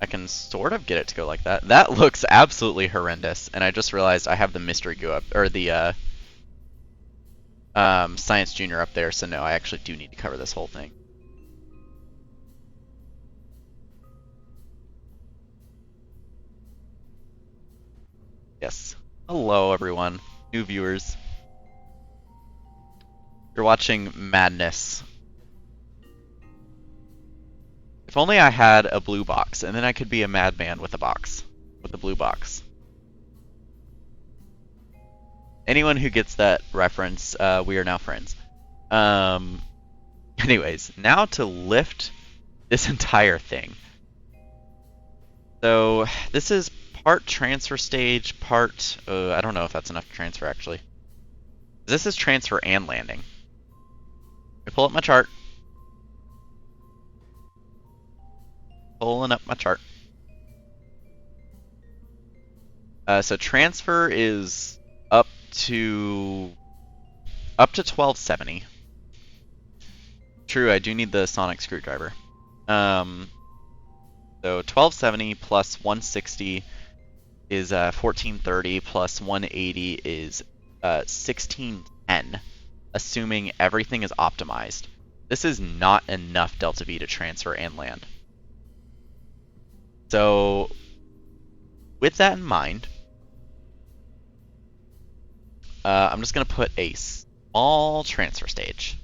I can sort of get it to go like that. That looks absolutely horrendous. And I just realized I have the mystery goo up, or the Science Junior up there, so no, I actually do need to cover this whole thing. Yes. Hello, everyone. New viewers. You're watching madness. If only I had a blue box, and then I could be a madman with a box. With a blue box. Anyone who gets that reference, we are now friends. Anyways, now to lift this entire thing. So, this is part transfer stage, part... I don't know if that's enough to transfer, actually. This is transfer and landing. Let me pull up my chart. Pulling up my chart. So transfer is up to 1270. True, I do need the sonic screwdriver. So 1270 plus 160 is 1430 plus 180 is 1610, assuming everything is optimized. This is not enough delta V to transfer and land. So with that in mind, I'm just going to put a small transfer stage.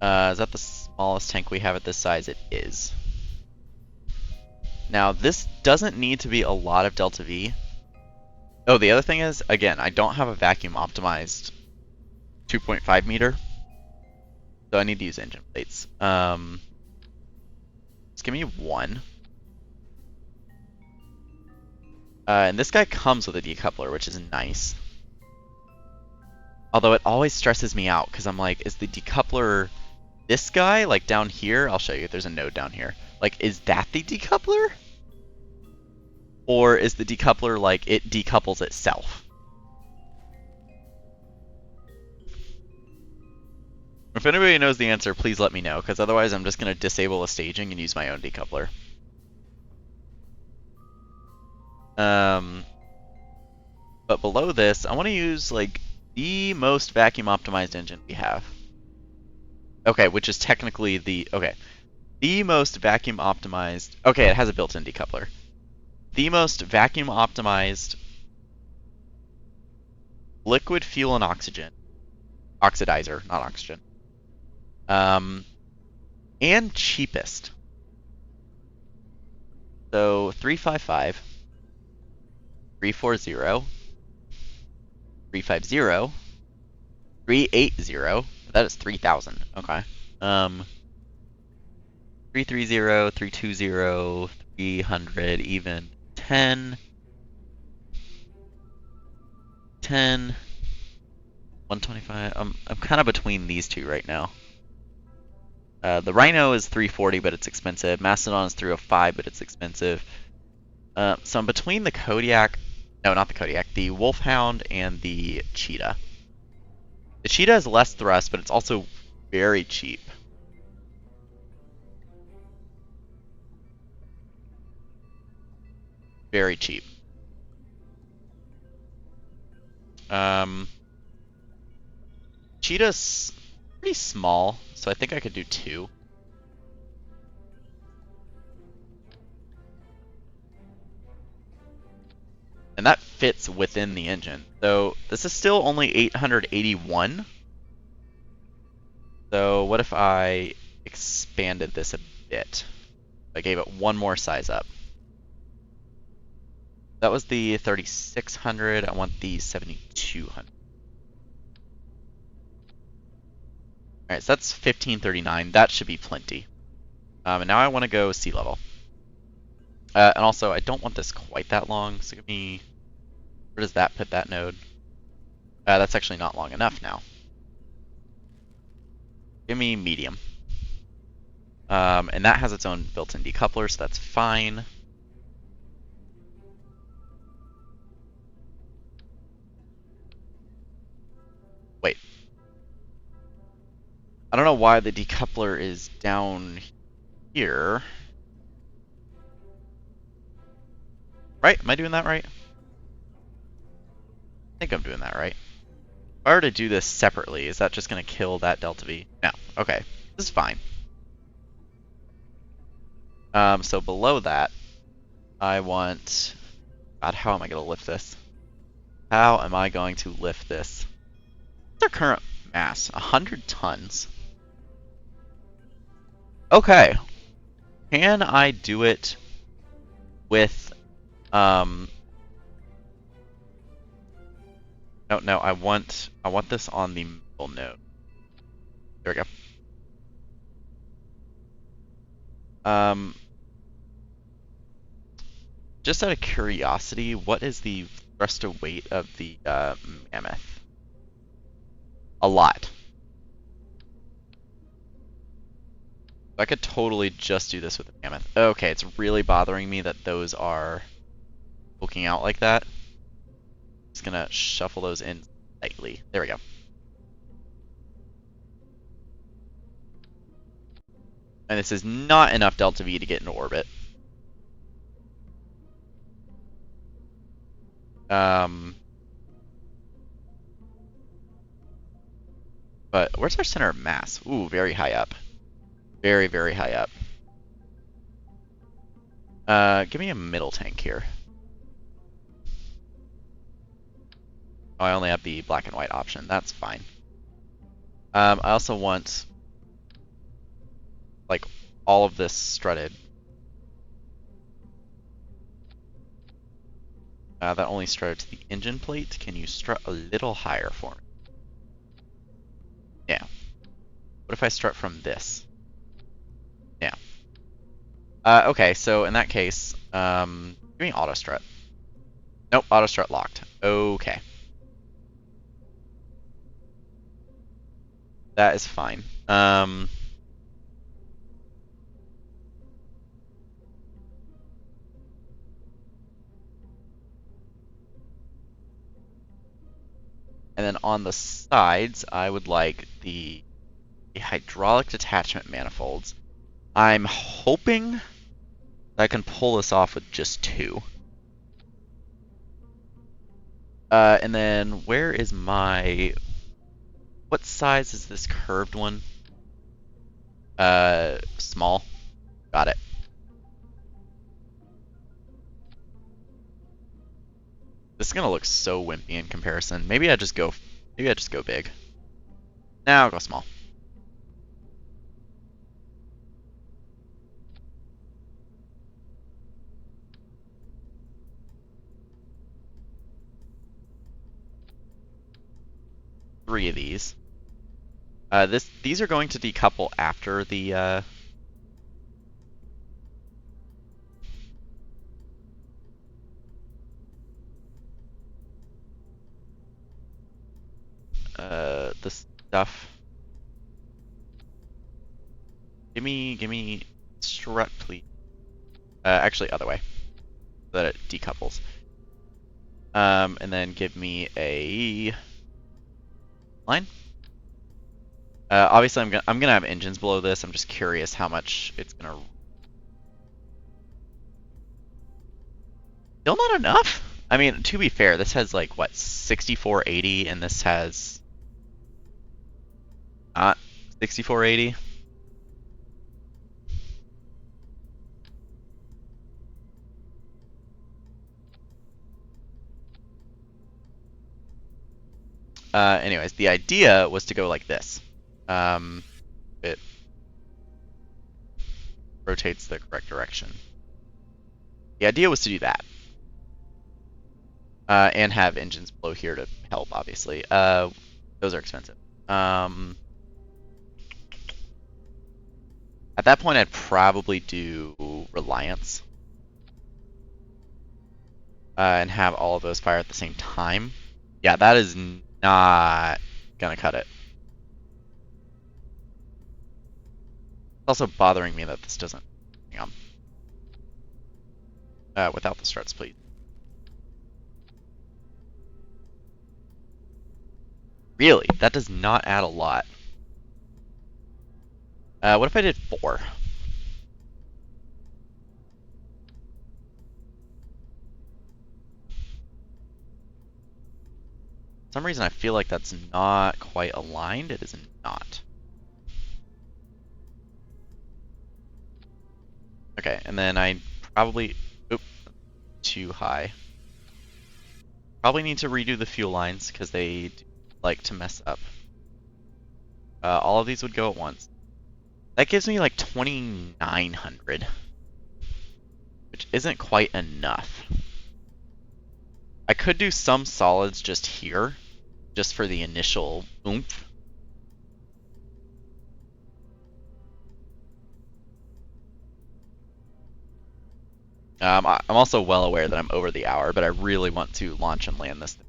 Is that the smallest tank we have at this size? It is. Now, this doesn't need to be a lot of delta V. Oh, the other thing is, again, I don't have a vacuum optimized 2.5 meter. So I need to use engine plates. Just give me one. And this guy comes with a decoupler, which is nice. Although it always stresses me out, because I'm like, is the decoupler this guy? Like down here? I'll show you. There's a node down here. Like, is that the decoupler? Or is the decoupler like it decouples itself? If anybody knows the answer, please let me know, because otherwise I'm just going to disable the staging and use my own decoupler. But below this, I want to use like the most vacuum optimized engine we have. Okay, which is technically the most vacuum optimized. Okay, it has a built-in decoupler. The most vacuum optimized liquid fuel and oxygen. Oxidizer, not oxygen. And cheapest. So 355, 340, 350, 380. That is 3,000. Okay. 330, 320, 300, even 10, 125. I'm kind of between these two right now. The Rhino is 340, but it's expensive. Mastodon is 305, but it's expensive. So I'm between the Kodiak, no, not the Kodiak, the Wolfhound and the Cheetah. The Cheetah has less thrust, but it's also very cheap. very cheap. Cheetah's pretty small, so I think I could do 2. And that fits within the engine. So this is still only 881. So what if I expanded this a bit? I gave it one more size up. That was the 3600. I want the 7200. Alright, so that's 1539. That should be plenty. And now I want to go sea level. And also, I don't want this quite that long, so give me... Where does that put that node? That's actually not long enough now. Give me medium. And that has its own built-in decoupler, so that's fine. Wait. I don't know why the decoupler is down here. Right? Am I doing that right? I think I'm doing that right. If I were to do this separately, is that just going to kill that delta V? No. Okay. This is fine. So below that, I want... God, how am I going to lift this? How am I going to lift this? What's our current mass? 100 tons. Okay. Can I do it with... No, I want this on the middle node. There we go. Just out of curiosity, what is the thrust to weight of the mammoth? A lot. I could totally just do this with the mammoth. Okay, it's really bothering me that those are poking out like that. Just gonna shuffle those in slightly. There we go. And this is not enough delta V to get into orbit. But where's our center of mass? Ooh, very high up. Very, very high up. Give me a middle tank here. Oh, I only have the black and white option. That's fine. I also want, like, all of this strutted. That only strutted to the engine plate. Can you strut a little higher for me? Yeah. What if I strut from this? Yeah. Okay, so in that case, give me auto strut. Nope, auto strut locked. Okay. That is fine. And then on the sides, I would like the hydraulic detachment manifolds. I'm hoping I can pull this off with just 2. And then where is my... What size is this curved one? Small. Got it. This is gonna look so wimpy in comparison. Maybe I just go big. Now I'll go small. Three of these. These are going to decouple after the the stuff. Give me strut, please. Actually, other way, so that it decouples. And then give me a line. Obviously, I'm gonna have engines below this. I'm just curious how much it's gonna. Still not enough. I mean, to be fair, this has like what 6480, and this has not 6480. Anyways, the idea was to go like this. It rotates the correct direction. The idea was to do that. And have engines blow here to help, obviously. Those are expensive. At that point, I'd probably do Reliance. And have all of those fire at the same time. Yeah, that is not gonna cut it. It's also bothering me that this doesn't. Hang on. Without the struts, please. Really? That does not add a lot. What if I did 4? For some reason I feel like that's not quite aligned. It is not. Okay, and then I probably... Oop, too high. Probably need to redo the fuel lines because they like to mess up. All of these would go at once. That gives me like 2,900, which isn't quite enough. I could do some solids just here, just for the initial oomph. I'm also well aware that I'm over the hour, but I really want to launch and land this thing.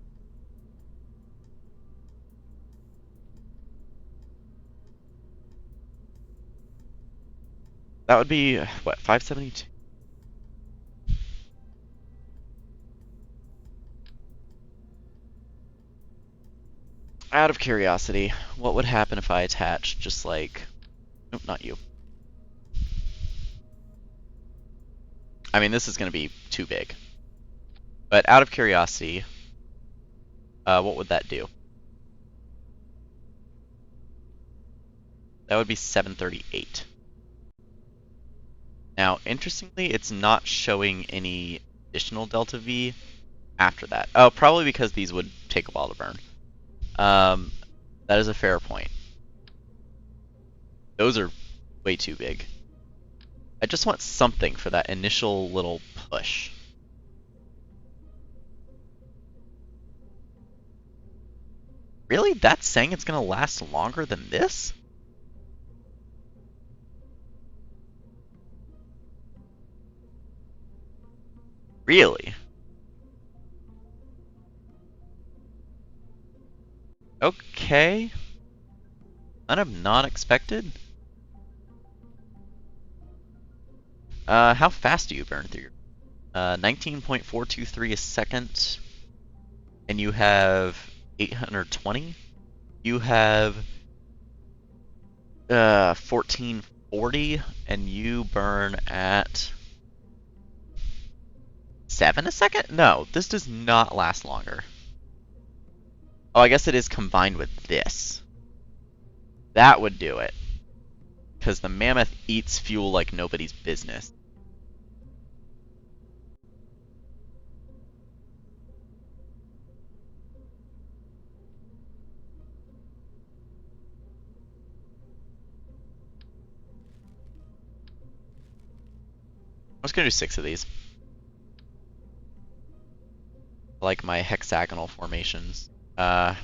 That would be, what, 572? Out of curiosity, what would happen if I attached just like... Nope, not you. I mean, this is going to be too big. But out of curiosity, what would that do? That would be 738. Now, interestingly, it's not showing any additional delta V after that. Oh, probably because these would take a while to burn. That is a fair point. Those are way too big. I just want something for that initial little push. Really? That's saying it's going to last longer than this? Really? Okay. Kind of not expected. How fast do you burn through your 19.423 a second, and you have 820. You have 1440, and you burn at 7 a second? No, this does not last longer. Oh, I guess it is combined with this. That would do it. Because the Mammoth eats fuel like nobody's business. I'm just gonna do 6 of these. I like my hexagonal formations. Where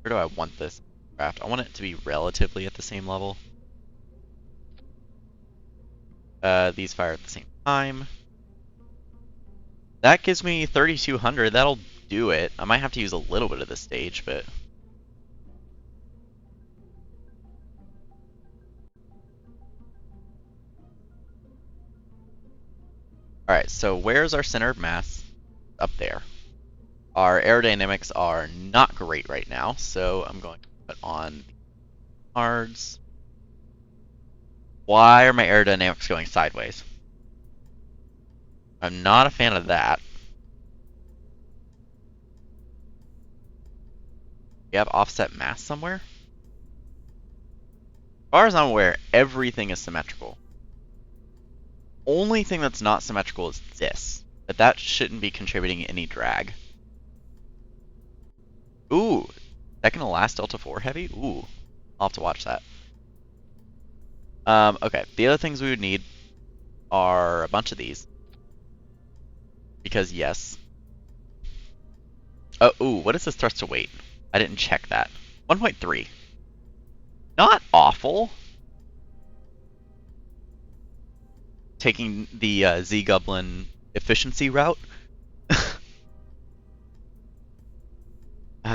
do I want this craft? I want it to be relatively at the same level. These fire at the same time. That gives me 3,200. That'll do it. I might have to use a little bit of this stage, but... Alright, so where's our center of mass? Up there. Our aerodynamics are not great right now, so I'm going to put on hards. Why are my aerodynamics going sideways? I'm not a fan of that. We have offset mass somewhere? As far as I'm aware, everything is symmetrical. Only thing that's not symmetrical is this, but that shouldn't be contributing any drag. Ooh, second to last Delta 4 heavy? Ooh, I'll have to watch that. Okay, the other things we would need are a bunch of these. Because yes. Oh, ooh, what is this thrust to weight? I didn't check that. 1.3. Not awful. Taking the Z-Goblin efficiency route.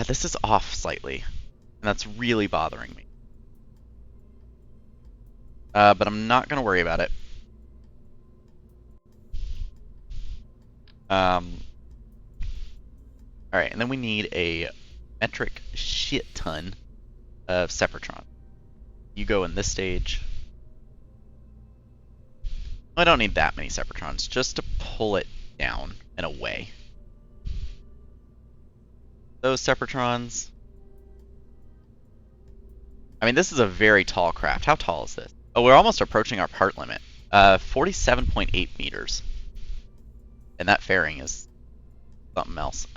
This is off slightly, and that's really bothering me. But I'm not going to worry about it. Alright, and then we need a metric shit ton of Sepratron. You go in this stage. I don't need that many Separatrons, just to pull it down and away. Those Separatrons. I mean, this is a very tall craft. How tall is this? Oh, we're almost approaching our part limit. 47.8 meters. And that fairing is something else.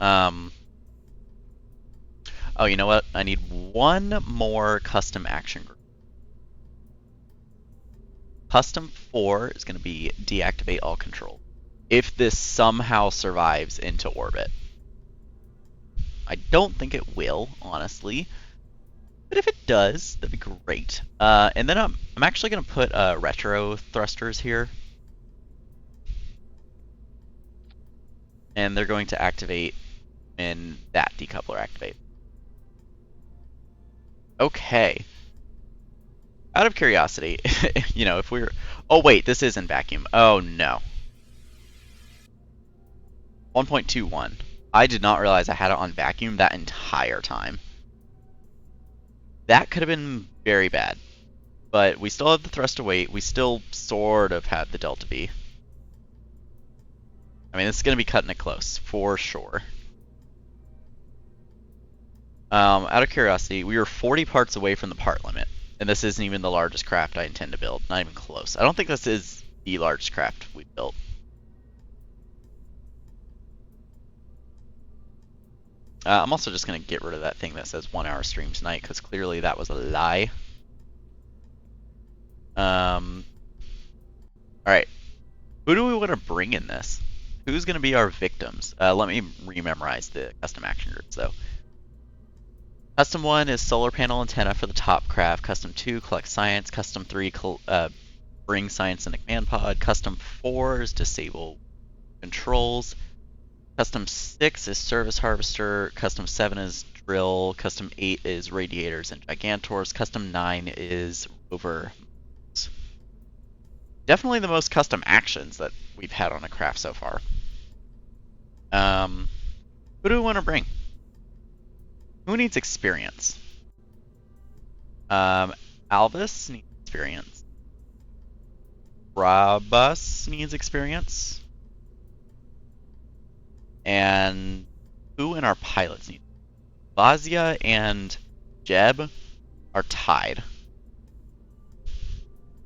Oh, you know what? I need one more custom action group. Custom 4 is going to be deactivate all control. If this somehow survives into orbit. I don't think it will, honestly. But if it does, that'd be great. And then I'm actually going to put retro thrusters here. And they're going to activate when that decoupler activates. Okay. Out of curiosity, you know, if we're... Oh, wait, this is in vacuum. Oh, no. 1.21. I did not realize I had it on vacuum that entire time. That could have been very bad. But we still have the thrust to weight. We still sort of had the delta V. I mean, this is going to be cutting it close, for sure. Out of curiosity, we were 40 parts away from the part limit. And this isn't even the largest craft I intend to build. Not even close. I don't think this is the largest craft we've built. I'm also just going to get rid of that thing that says 1 hour stream tonight, because clearly that was a lie. Alright. Who do we want to bring in this? Who's going to be our victims? Let me rememorize the custom action groups, though. Custom 1 is solar panel antenna for the top craft. Custom 2, collect science. Custom 3, bring science in the command pod. Custom 4 is disable controls. Custom 6 is service harvester. Custom 7 is drill. Custom 8 is radiators and gigantors. Custom 9 is rover. Definitely the most custom actions that we've had on a craft so far. Who do we want to bring? Who needs experience? Alvis needs experience. Brabus needs experience. And who in our pilots need? Vazia and Jeb are tied.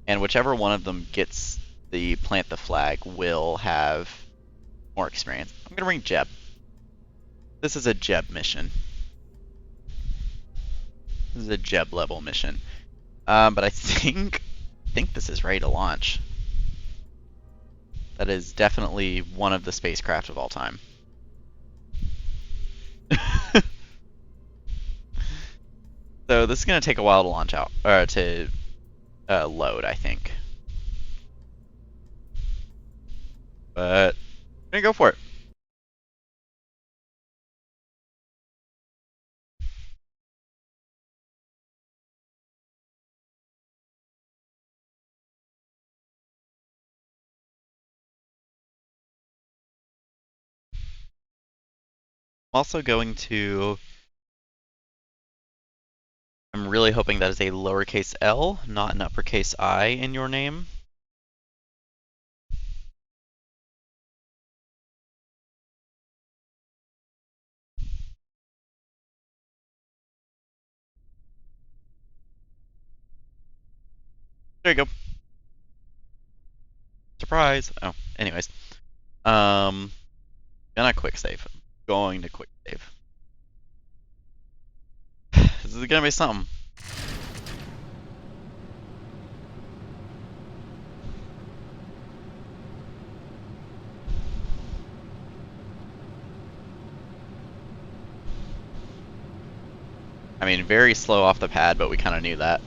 And whichever one of them gets the plant the flag will have more experience. I'm going to bring Jeb. This is a Jeb mission. This is a Jeb level mission. But I think this is ready to launch. That is definitely one of the spacecraft of all time. So this is going to take a while to launch out, or to load, I think. But I'm going to go for it. I'm also going to... I'm really hoping that is a lowercase l, not an uppercase I in your name. There you go. Surprise. Oh, anyways. Um, gonna quick save. Going to quick save. This is gonna be something. I mean, very slow off the pad, but we kind of knew that.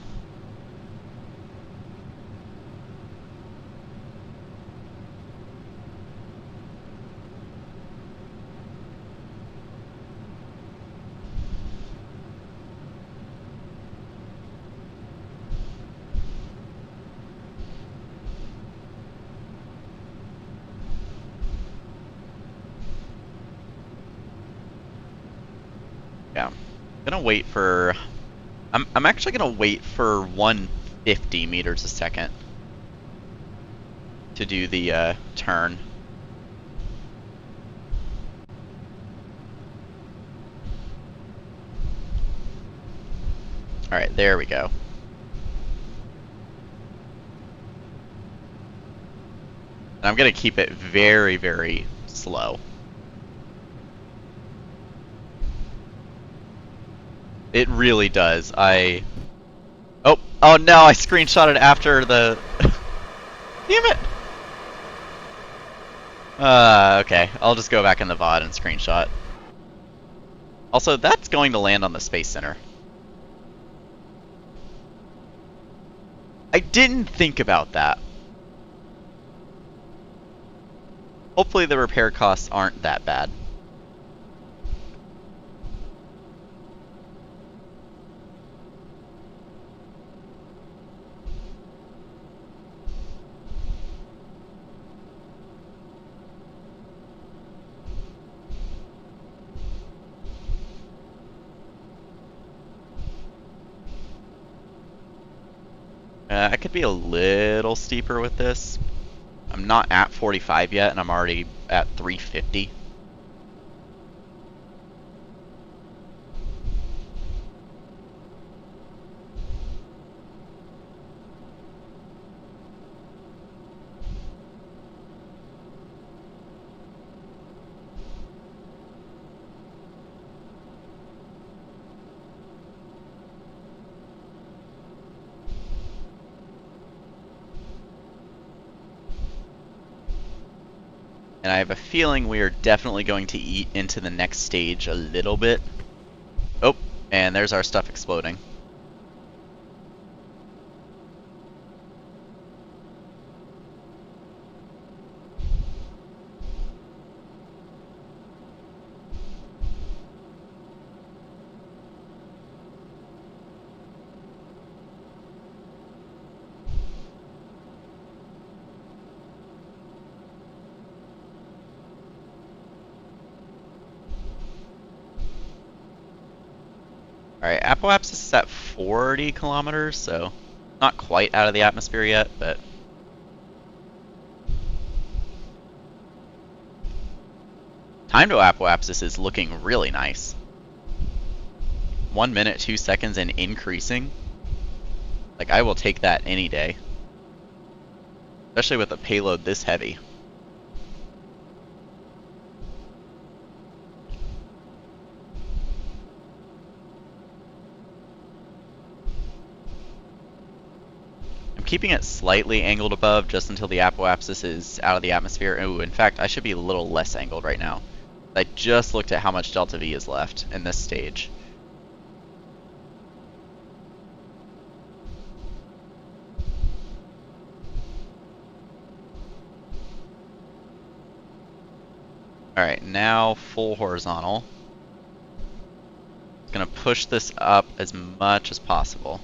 Yeah. Gonna wait for... I'm actually gonna wait for 150 meters a second to do the turn. Alright, there we go. And I'm gonna keep it very, very slow. It really does. Oh no, I screenshotted after the... Damn it! Okay. I'll just go back in the VOD and screenshot. Also, that's going to land on the Space Center. I didn't think about that. Hopefully the repair costs aren't that bad. I could be a little steeper with this. I'm not at 45 yet, and I'm already at 350. And I have a feeling we are definitely going to eat into the next stage a little bit. Oh, and there's our stuff exploding. Alright, Apoapsis is at 40 kilometers, so not quite out of the atmosphere yet, but... Time to Apoapsis is looking really nice. 1 minute, 2 seconds, and increasing. Like, I will take that any day. Especially with a payload this heavy. I'm keeping it slightly angled above just until the apoapsis is out of the atmosphere. Ooh, in fact, I should be a little less angled right now. I just looked at how much delta V is left in this stage. Alright, now full horizontal. Gonna push this up as much as possible.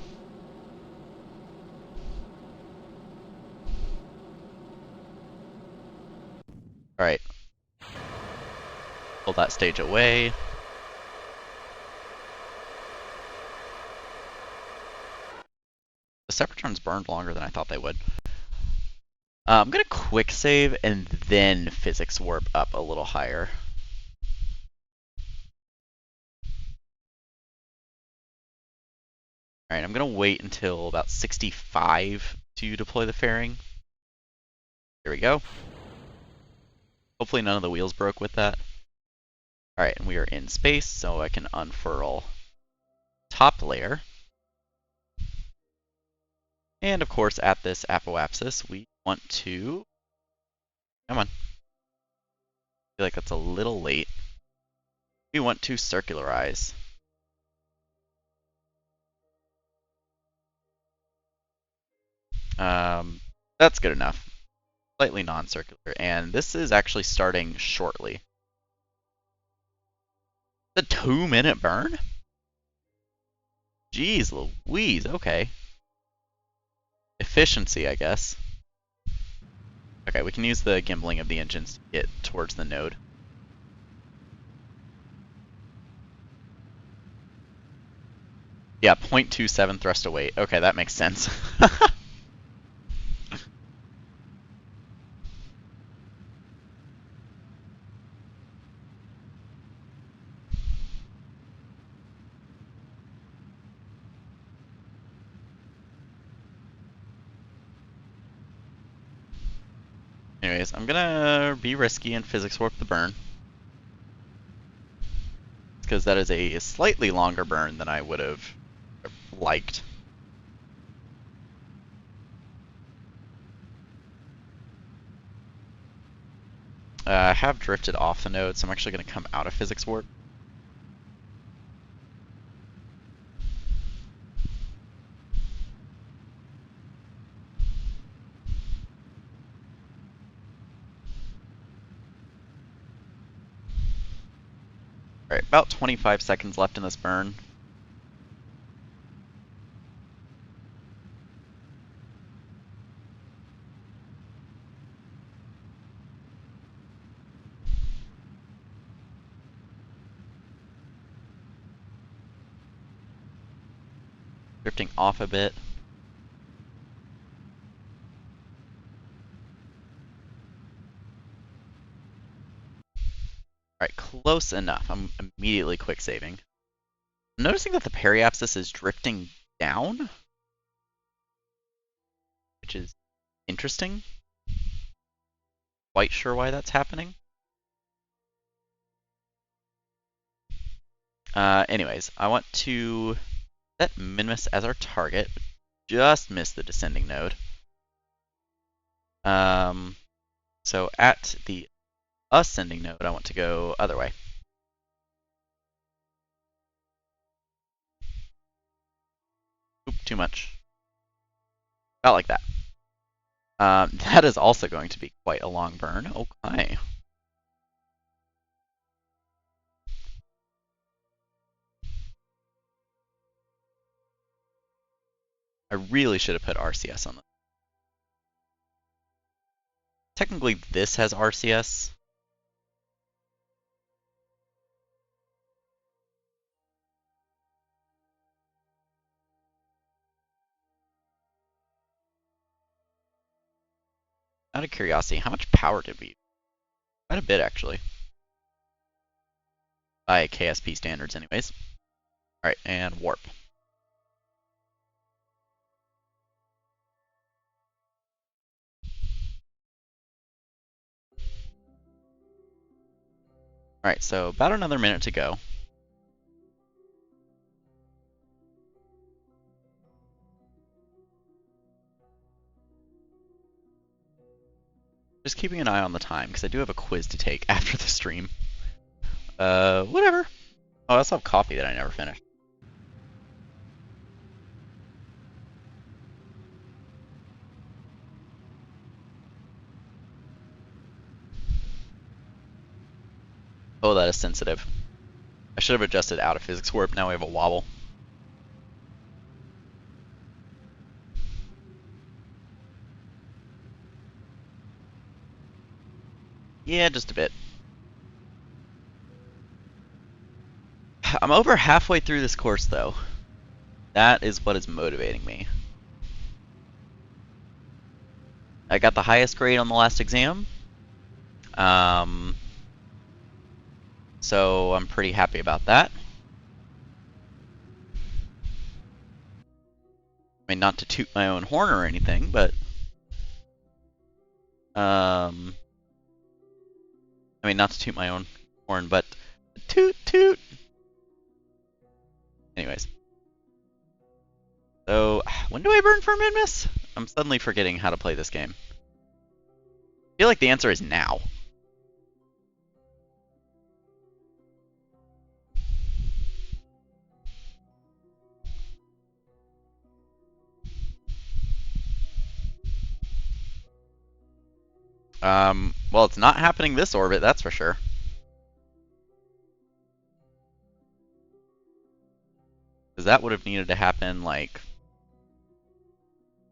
Alright. Pull that stage away. The Separatrons burned longer than I thought they would. I'm gonna quick save and then physics warp up a little higher. Alright, I'm gonna wait until about 65 to deploy the fairing. There we go. Hopefully none of the wheels broke with that. Alright, and we are in space, so I can unfurl top layer. And of course, at this apoapsis, we want to... Come on. I feel like that's a little late. We want to circularize. That's good enough. Slightly non-circular, and this is actually starting shortly. The 2-minute burn? Jeez Louise, okay. Efficiency, I guess. Okay, we can use the gimbling of the engines to get towards the node. Yeah, 0.27 thrust to weight. Okay, that makes sense. Anyways, I'm gonna be risky and physics warp the burn. Because that is a slightly longer burn than I would have liked. I have drifted off the node, so I'm actually going to come out of physics warp. Alright, about 25 seconds left in this burn. Drifting off a bit. Alright, close enough. I'm immediately quick saving. I'm noticing that the periapsis is drifting down, which is interesting. Quite sure why that's happening. Anyways, I want to set Minimus as our target. Just missed the descending node. So at the ascending node, I want to go other way. Oop, too much. About like that. That is also going to be quite a long burn. Okay. I really should have put RCS on this. Technically, this has RCS. Out of curiosity, how much power did we use? Quite a bit, actually. By KSP standards, anyways. Alright, and warp. Alright, so about another minute to go. Just keeping an eye on the time, because I do have a quiz to take after the stream. Whatever. Oh, I also have coffee that I never finished. Oh, that is sensitive. I should have adjusted out of physics warp, now we have a wobble. Yeah, just a bit. I'm over halfway through this course, though. That is what is motivating me. I got the highest grade on the last exam. So I'm pretty happy about that. I mean, not to toot my own horn or anything, but I mean, not to toot my own horn, but toot toot. Anyways, so when do I burn for mid-miss? I'm suddenly forgetting how to play this game. I feel like the answer is now. Well, it's not happening this orbit, that's for sure. Because that would have needed to happen, like,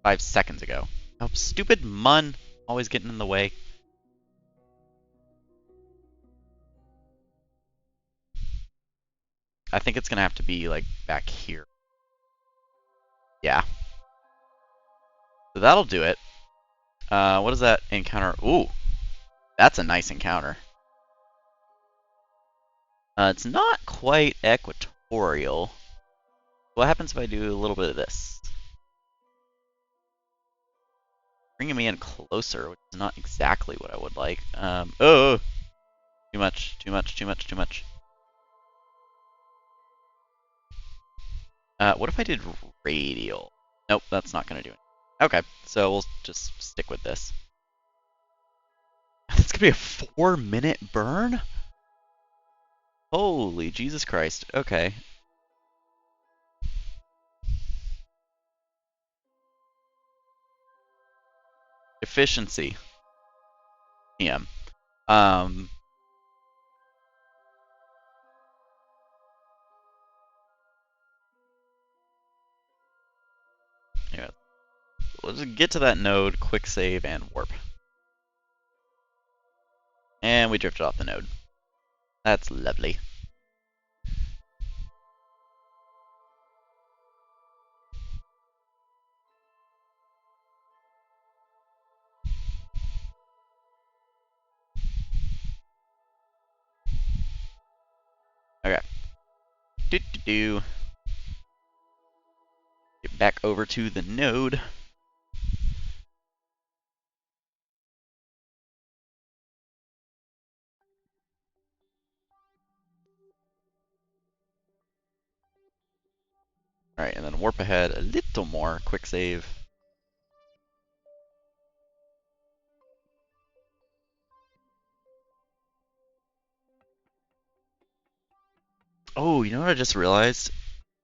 5 seconds ago. Oh, stupid mun. Always getting in the way. I think it's going to have to be, like, back here. Yeah. So that'll do it. What is that encounter? Ooh. That's a nice encounter. It's not quite equatorial. What happens if I do a little bit of this? Bringing me in closer, which is not exactly what I would like. Oh! Too much, too much, too much, too much. What if I did radial? Nope, that's not going to do it. Okay, so we'll just stick with this. It's going to be a 4-minute burn? Holy Jesus Christ. Okay. Efficiency. Yeah. Yeah. Let's get to that node, quick save, and warp. And we drifted off the node. That's lovely. Okay. Do-do-do. Get back over to the node. Alright, and then warp ahead a little more. Quick save. Oh, you know what I just realized?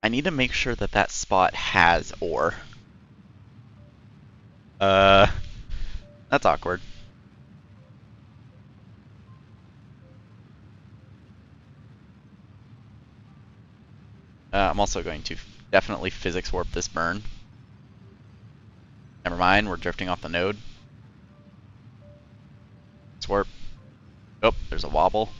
I need to make sure that that spot has ore. That's awkward. I'm also going to definitely physics warp this burn. Never mind, we're drifting off the node. Let's warp. Oh, there's a wobble.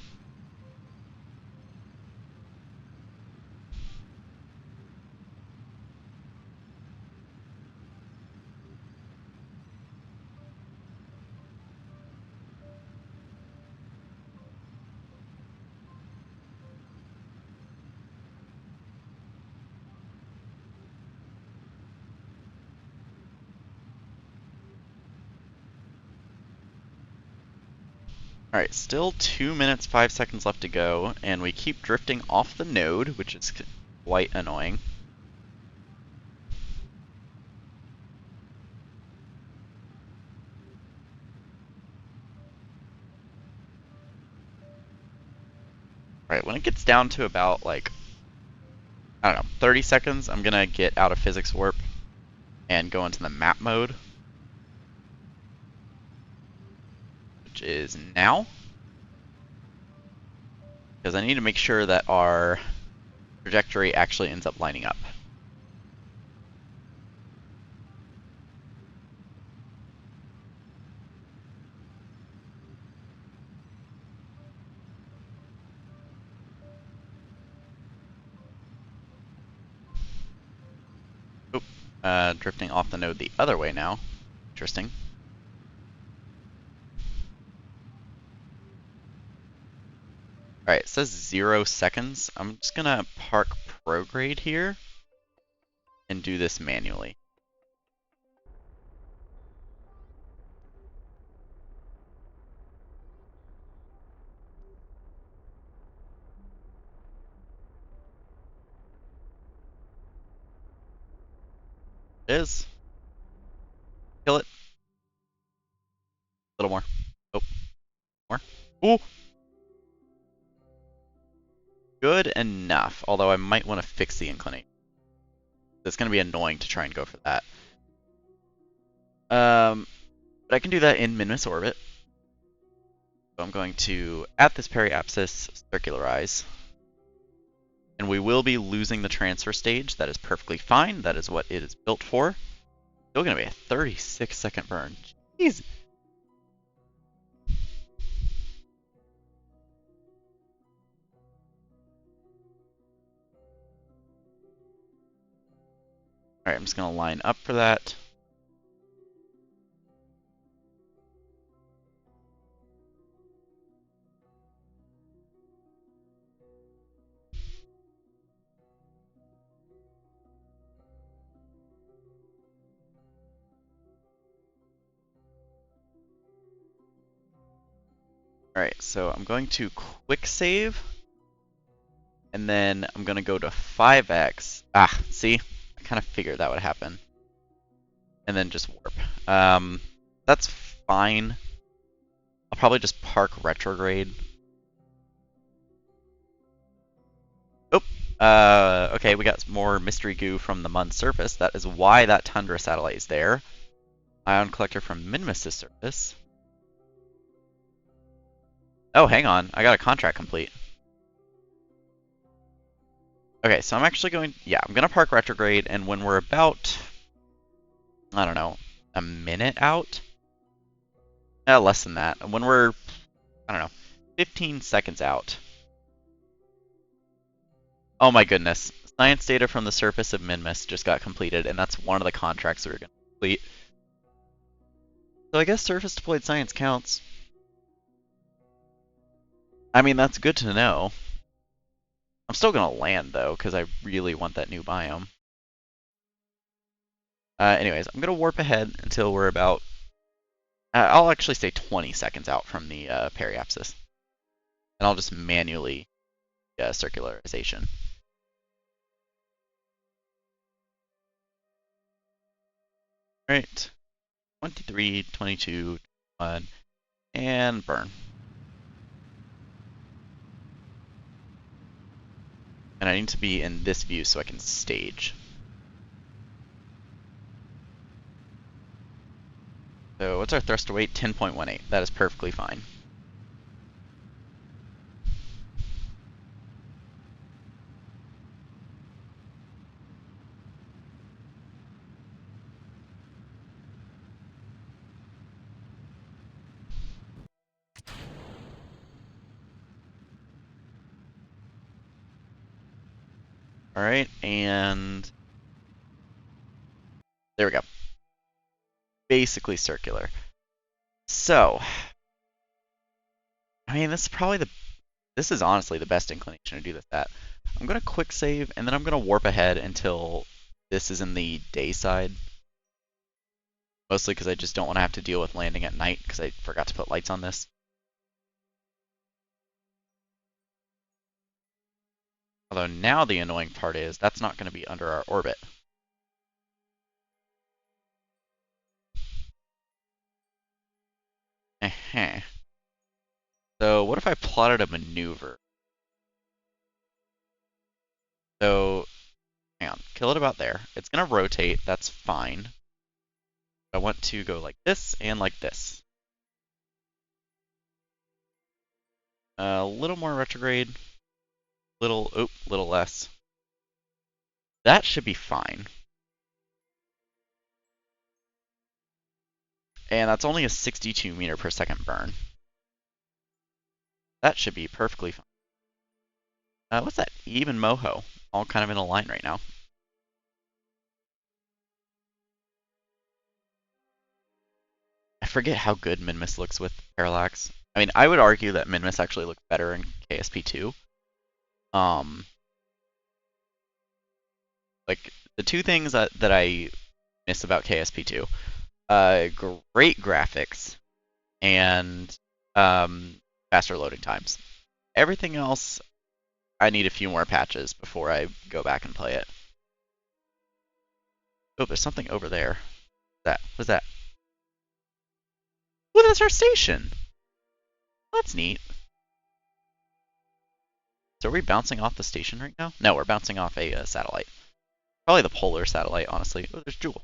Alright, still 2 minutes, 5 seconds left to go, and we keep drifting off the node, which is quite annoying. Alright, when it gets down to about, like, I don't know, 30 seconds, I'm gonna get out of physics warp and go into the map mode, which is now. Because I need to make sure that our trajectory actually ends up lining up. Oop, drifting off the node the other way now. Interesting. Alright, it says 0 seconds. I'm just gonna park prograde here and do this manually. it is. Kill it. A little more. Oh, more. Ooh. Good enough, although I might want to fix the inclination. It's going to be annoying to try and go for that. But I can do that in Minmus orbit. So I'm going to, at this periapsis, circularize. And we will be losing the transfer stage. That is perfectly fine. That is what it is built for. Still going to be a 36-second burn. Jeez. Alright, I'm just going to line up for that. Alright, so I'm going to quick save. And then I'm going to go to 5x. Ah, see? I kind of figured that would happen. And then just warp. That's fine. I'll probably just park retrograde. Oh, okay, we got more mystery goo from the Mun's surface. That is why that Tundra satellite is there. Ion collector from Minmus' surface. Oh, hang on. I got a contract complete. Okay, so I'm actually going... Yeah, I'm going to park retrograde, and when we're about... I don't know, a minute out? Less than that. When we're, I don't know, 15 seconds out. Oh my goodness. Science data from the surface of Minmus just got completed, and that's one of the contracts we're going to complete. So I guess surface deployed science counts. I mean, that's good to know. I'm still going to land, though, because I really want that new biome. Anyways, I'm going to warp ahead until we're about... I'll actually say 20 seconds out from the periapsis. And I'll just manually circularization. Alright. 23, 22, 21, and burn. And I need to be in this view so I can stage. So what's our thruster weight? 10.18. That is perfectly fine. Alright, and there we go. Basically circular. So, I mean, this is honestly the best inclination to do this at. I'm going to quick save, and then I'm going to warp ahead until this is in the day side. Mostly because I just don't want to have to deal with landing at night, because I forgot to put lights on this. Although now the annoying part is, that's not going to be under our orbit. So what if I plotted a maneuver? So, hang on, kill it about there. It's going to rotate, that's fine. I want to go like this and like this. A little more retrograde, little less. That should be fine. And that's only a 62 meter per second burn. That should be perfectly fine. What's that? Even Moho. All kind of in a line right now. I forget how good Minmus looks with Parallax. I mean, I would argue that Minmus actually looks better in KSP2. Like, the two things that I miss about KSP2, great graphics and faster loading times. Everything else, I need a few more patches before I go back and play it. Oh, there's something over there. What's that? Oh, that's our station! That's neat. So are we bouncing off the station right now? No, we're bouncing off a satellite. Probably the polar satellite, honestly. Oh, there's Jewel.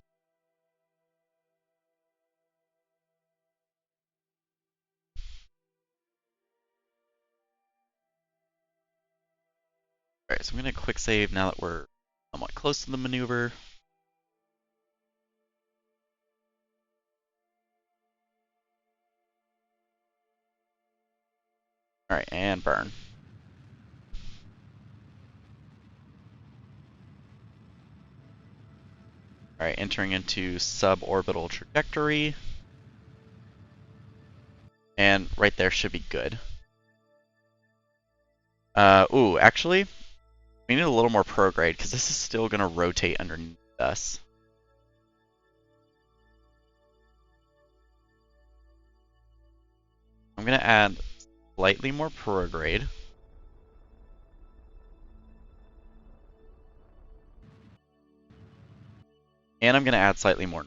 Alright, so I'm going to quick save now that we're somewhat close to the maneuver. Alright, and burn. Alright, entering into suborbital trajectory. And right there should be good. Ooh, actually, we need a little more prograde because this is still going to rotate underneath us. I'm going to add slightly more prograde. And I'm going to add slightly more.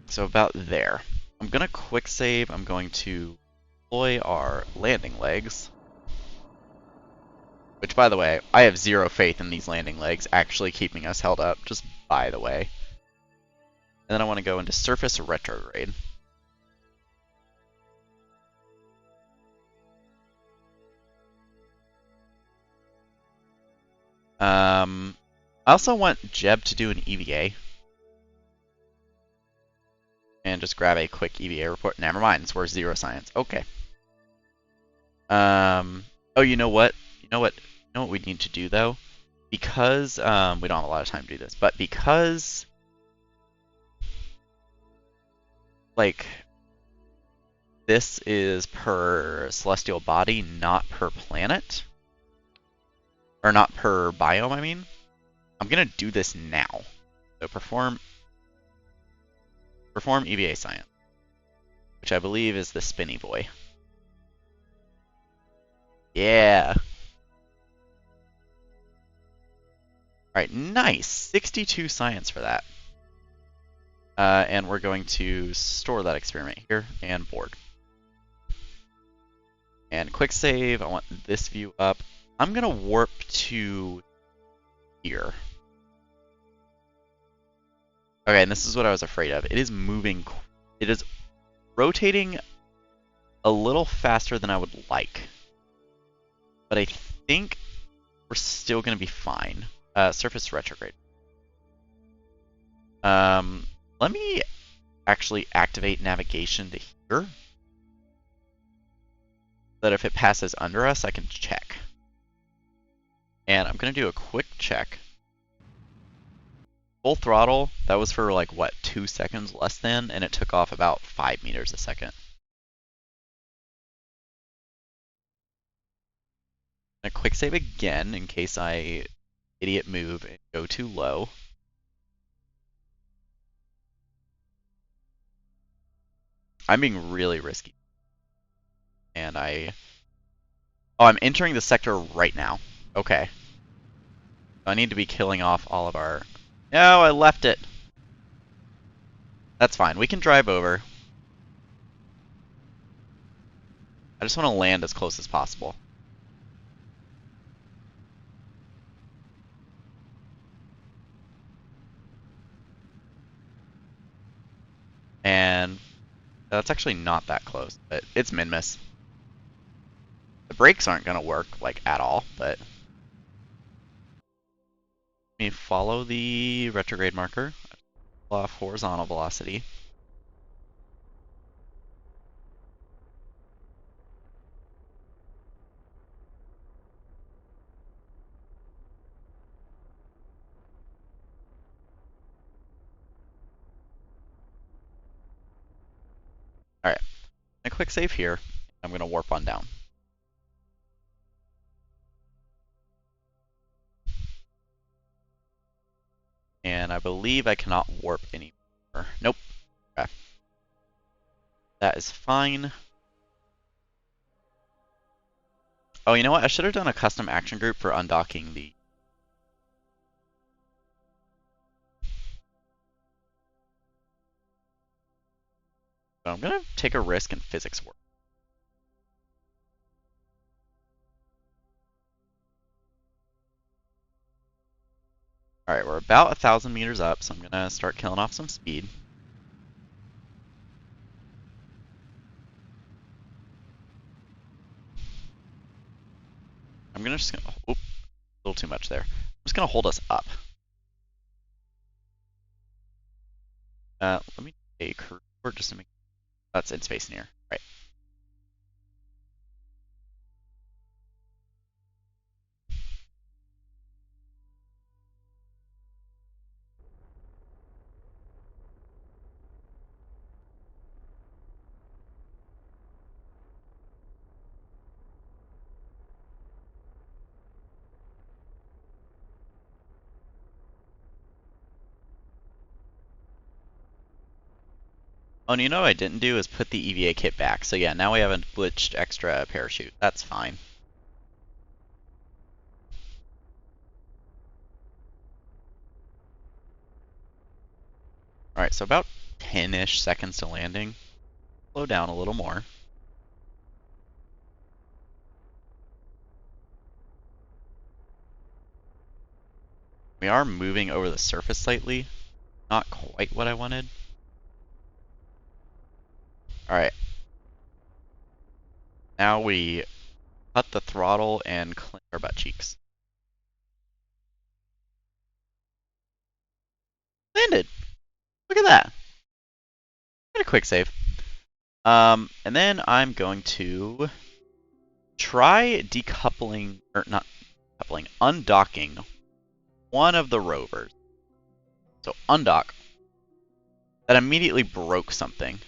So about there. I'm going to quick save. I'm going to deploy our landing legs. Which, by the way, I have zero faith in these landing legs actually keeping us held up, just by the way. And then I want to go into surface retrograde. I also want Jeb to do an EVA. And just grab a quick EVA report. Never mind, it's worth 0 science. Okay. Oh, you know what? You know what we need to do though? Because we don't have a lot of time to do this, but because like this is per celestial body, not per planet. Or not per biome, I mean. I'm gonna do this now. So perform EVA science. Which I believe is the spinny boy. Yeah. Alright, nice. 62 science for that. And we're going to store that experiment here and board. And quick save, I want this view up. I'm gonna warp to here. Okay, and this is what I was afraid of. It is moving, it is rotating a little faster than I would like. But I think we're still gonna be fine. Surface retrograde. Let me actually activate navigation to here. So that if it passes under us, I can check. And I'm gonna do a quick check. Full throttle, that was for like, what, 2 seconds less than, and it took off about 5 meters a second. A quick save again in case I idiot move and go too low. I'm being really risky. And oh, I'm entering the sector right now. Okay. I need to be killing off all of our... No, I left it. That's fine. We can drive over. I just want to land as close as possible. And that's actually not that close, but it's min-miss. The brakes aren't going to work, like, at all, but... Let me follow the retrograde marker. Pull off horizontal velocity. Alright. A quick save here. I'm going to warp on down. And I believe I cannot warp anymore. Nope. Okay. That is fine. Oh, you know what? I should have done a custom action group for undocking the... So I'm gonna take a risk in physics work. Alright, we're about 1,000 meters up, so I'm gonna start killing off some speed. I'm gonna just... Oop, a little too much there. I'm just gonna hold us up. Let me take a cruise just to make... That's in space near. Right. Oh, and you know what I didn't do is put the EVA kit back. So yeah, now we have a glitched extra parachute. That's fine. Alright, so about 10-ish seconds to landing. Slow down a little more. We are moving over the surface slightly. Not quite what I wanted. Alright. Now we cut the throttle and clench our butt cheeks. Landed! Look at that! Got a quick save. And then I'm going to try decoupling, or not coupling, undocking one of the rovers. So undock. That immediately broke something.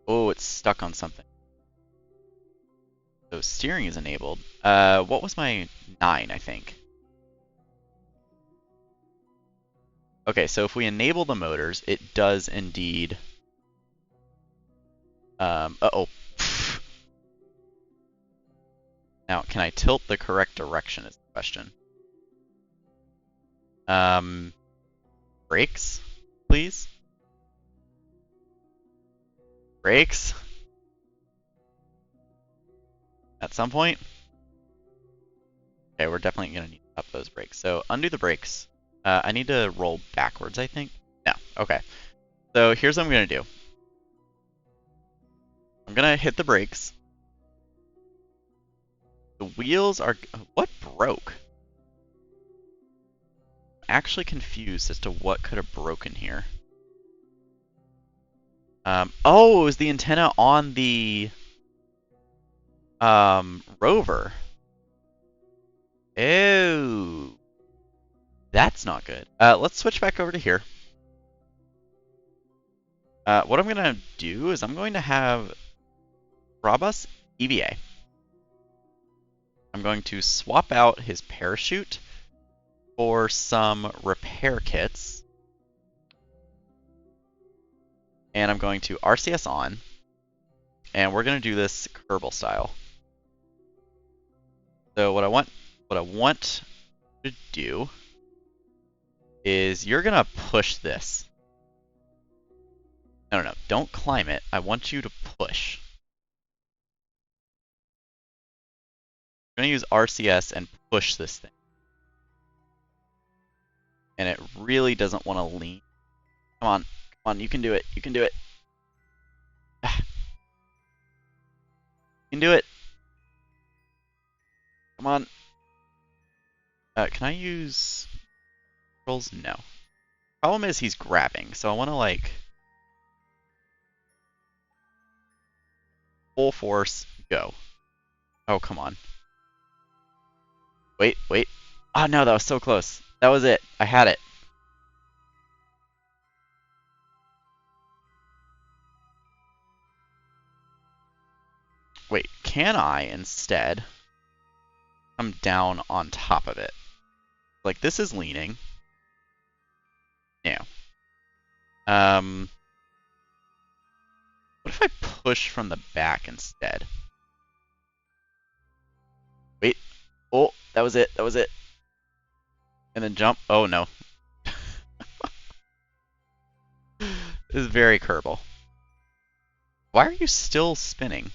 Oh, it's stuck on something. So steering is enabled. What was my 9, I think? Okay, so if we enable the motors, it does indeed... uh-oh. Now, can I tilt the correct direction is the question. Brakes, please? Brakes? At some point? Okay, we're definitely going to need to up those brakes. So, undo the brakes. I need to roll backwards, I think. No, okay. So, here's what I'm going to do. I'm going to hit the brakes. The wheels are... What broke? I'm actually confused as to what could have broken here. Oh, it was the antenna on the... rover. Oh. That's not good. Let's switch back over to here. What I'm going to do is I'm going to have Brabus EVA. I'm going to swap out his parachute for some repair kits. And I'm going to RCS on. And we're going to do this Kerbal style. So what I want to do is you're going to push this. No, don't climb it. I want you to push. I'm going to use RCS and push this thing. And it really doesn't want to lean. Come on, you can do it. You can do it. You can do it. Come on. Can I use controls? No. Problem is he's grabbing, so I want to like full force go. Oh, come on. Wait. Oh no, that was so close. That was it. I had it. Wait, can I instead come down on top of it? Like this is leaning. No. What if I push from the back instead? Wait. Oh, that was it. That was it. And then jump. Oh, no. This is very Kerbal. Why are you still spinning?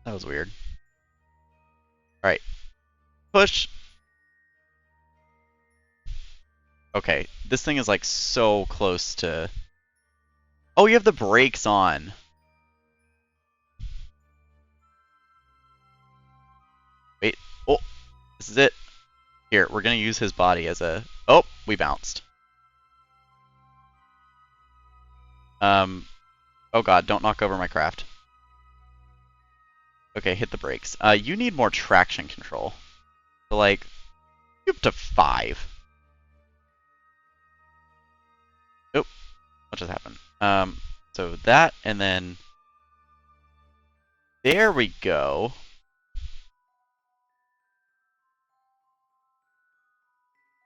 That was weird. Alright. Push. Okay. This thing is like so close to... Oh, you have the brakes on. Wait. Oh, this is it. Here, we're going to use his body as a... Oh, we bounced. Oh god, don't knock over my craft. Okay, hit the brakes. You need more traction control. So, like, up to 5. Oh, what just happened? So that, and then... There we go.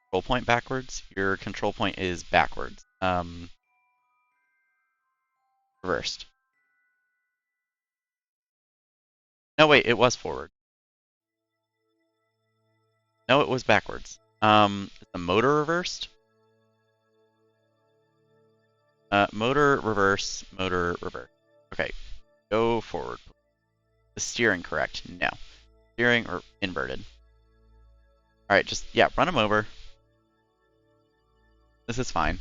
Control point backwards. Your control point is backwards. Reversed. No, wait, it was forward. No, it was backwards. Is the motor reversed? Motor, reverse, motor, reverse. Okay, go forward. The steering correct? No. Steering or inverted. Alright, just, yeah, run him over. This is fine.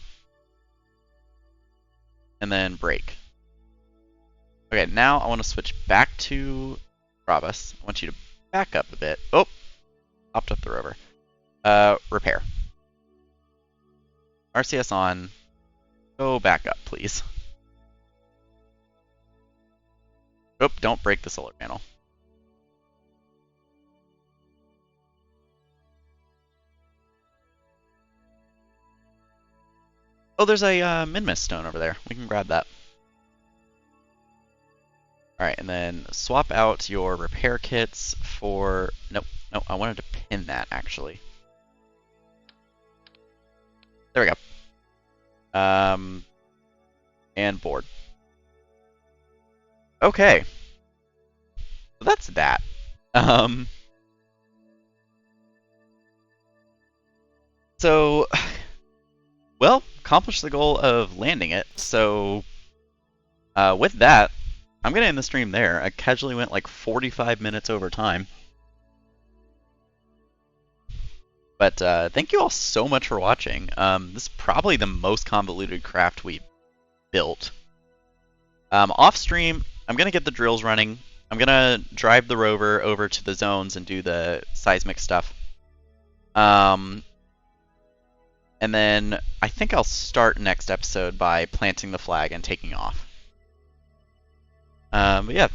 And then brake. Okay, now I want to switch back to Brabus. I want you to back up a bit. Oh! Popped up the rover. Repair. RCS on. Go back up, please. Oh, don't break the solar panel. Oh, there's a Minmus stone over there. We can grab that. Alright, and then swap out your repair kits for... Nope, no, I wanted to pin that, actually. There we go. And board. Okay. So that's that. So, well, accomplished the goal of landing it. So, with that, I'm going to end the stream there. I casually went like 45 minutes over time. But thank you all so much for watching. This is probably the most convoluted craft we built. Off stream, I'm going to get the drills running. I'm going to drive the rover over to the zones and do the seismic stuff. And then I think I'll start next episode by planting the flag and taking off. But yeah.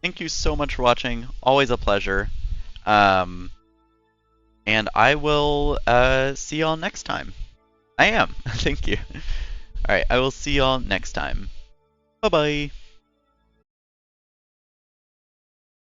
Thank you so much for watching. Always a pleasure. And I will see y'all next time. I am. Thank you. Alright, I will see y'all next time. Bye-bye.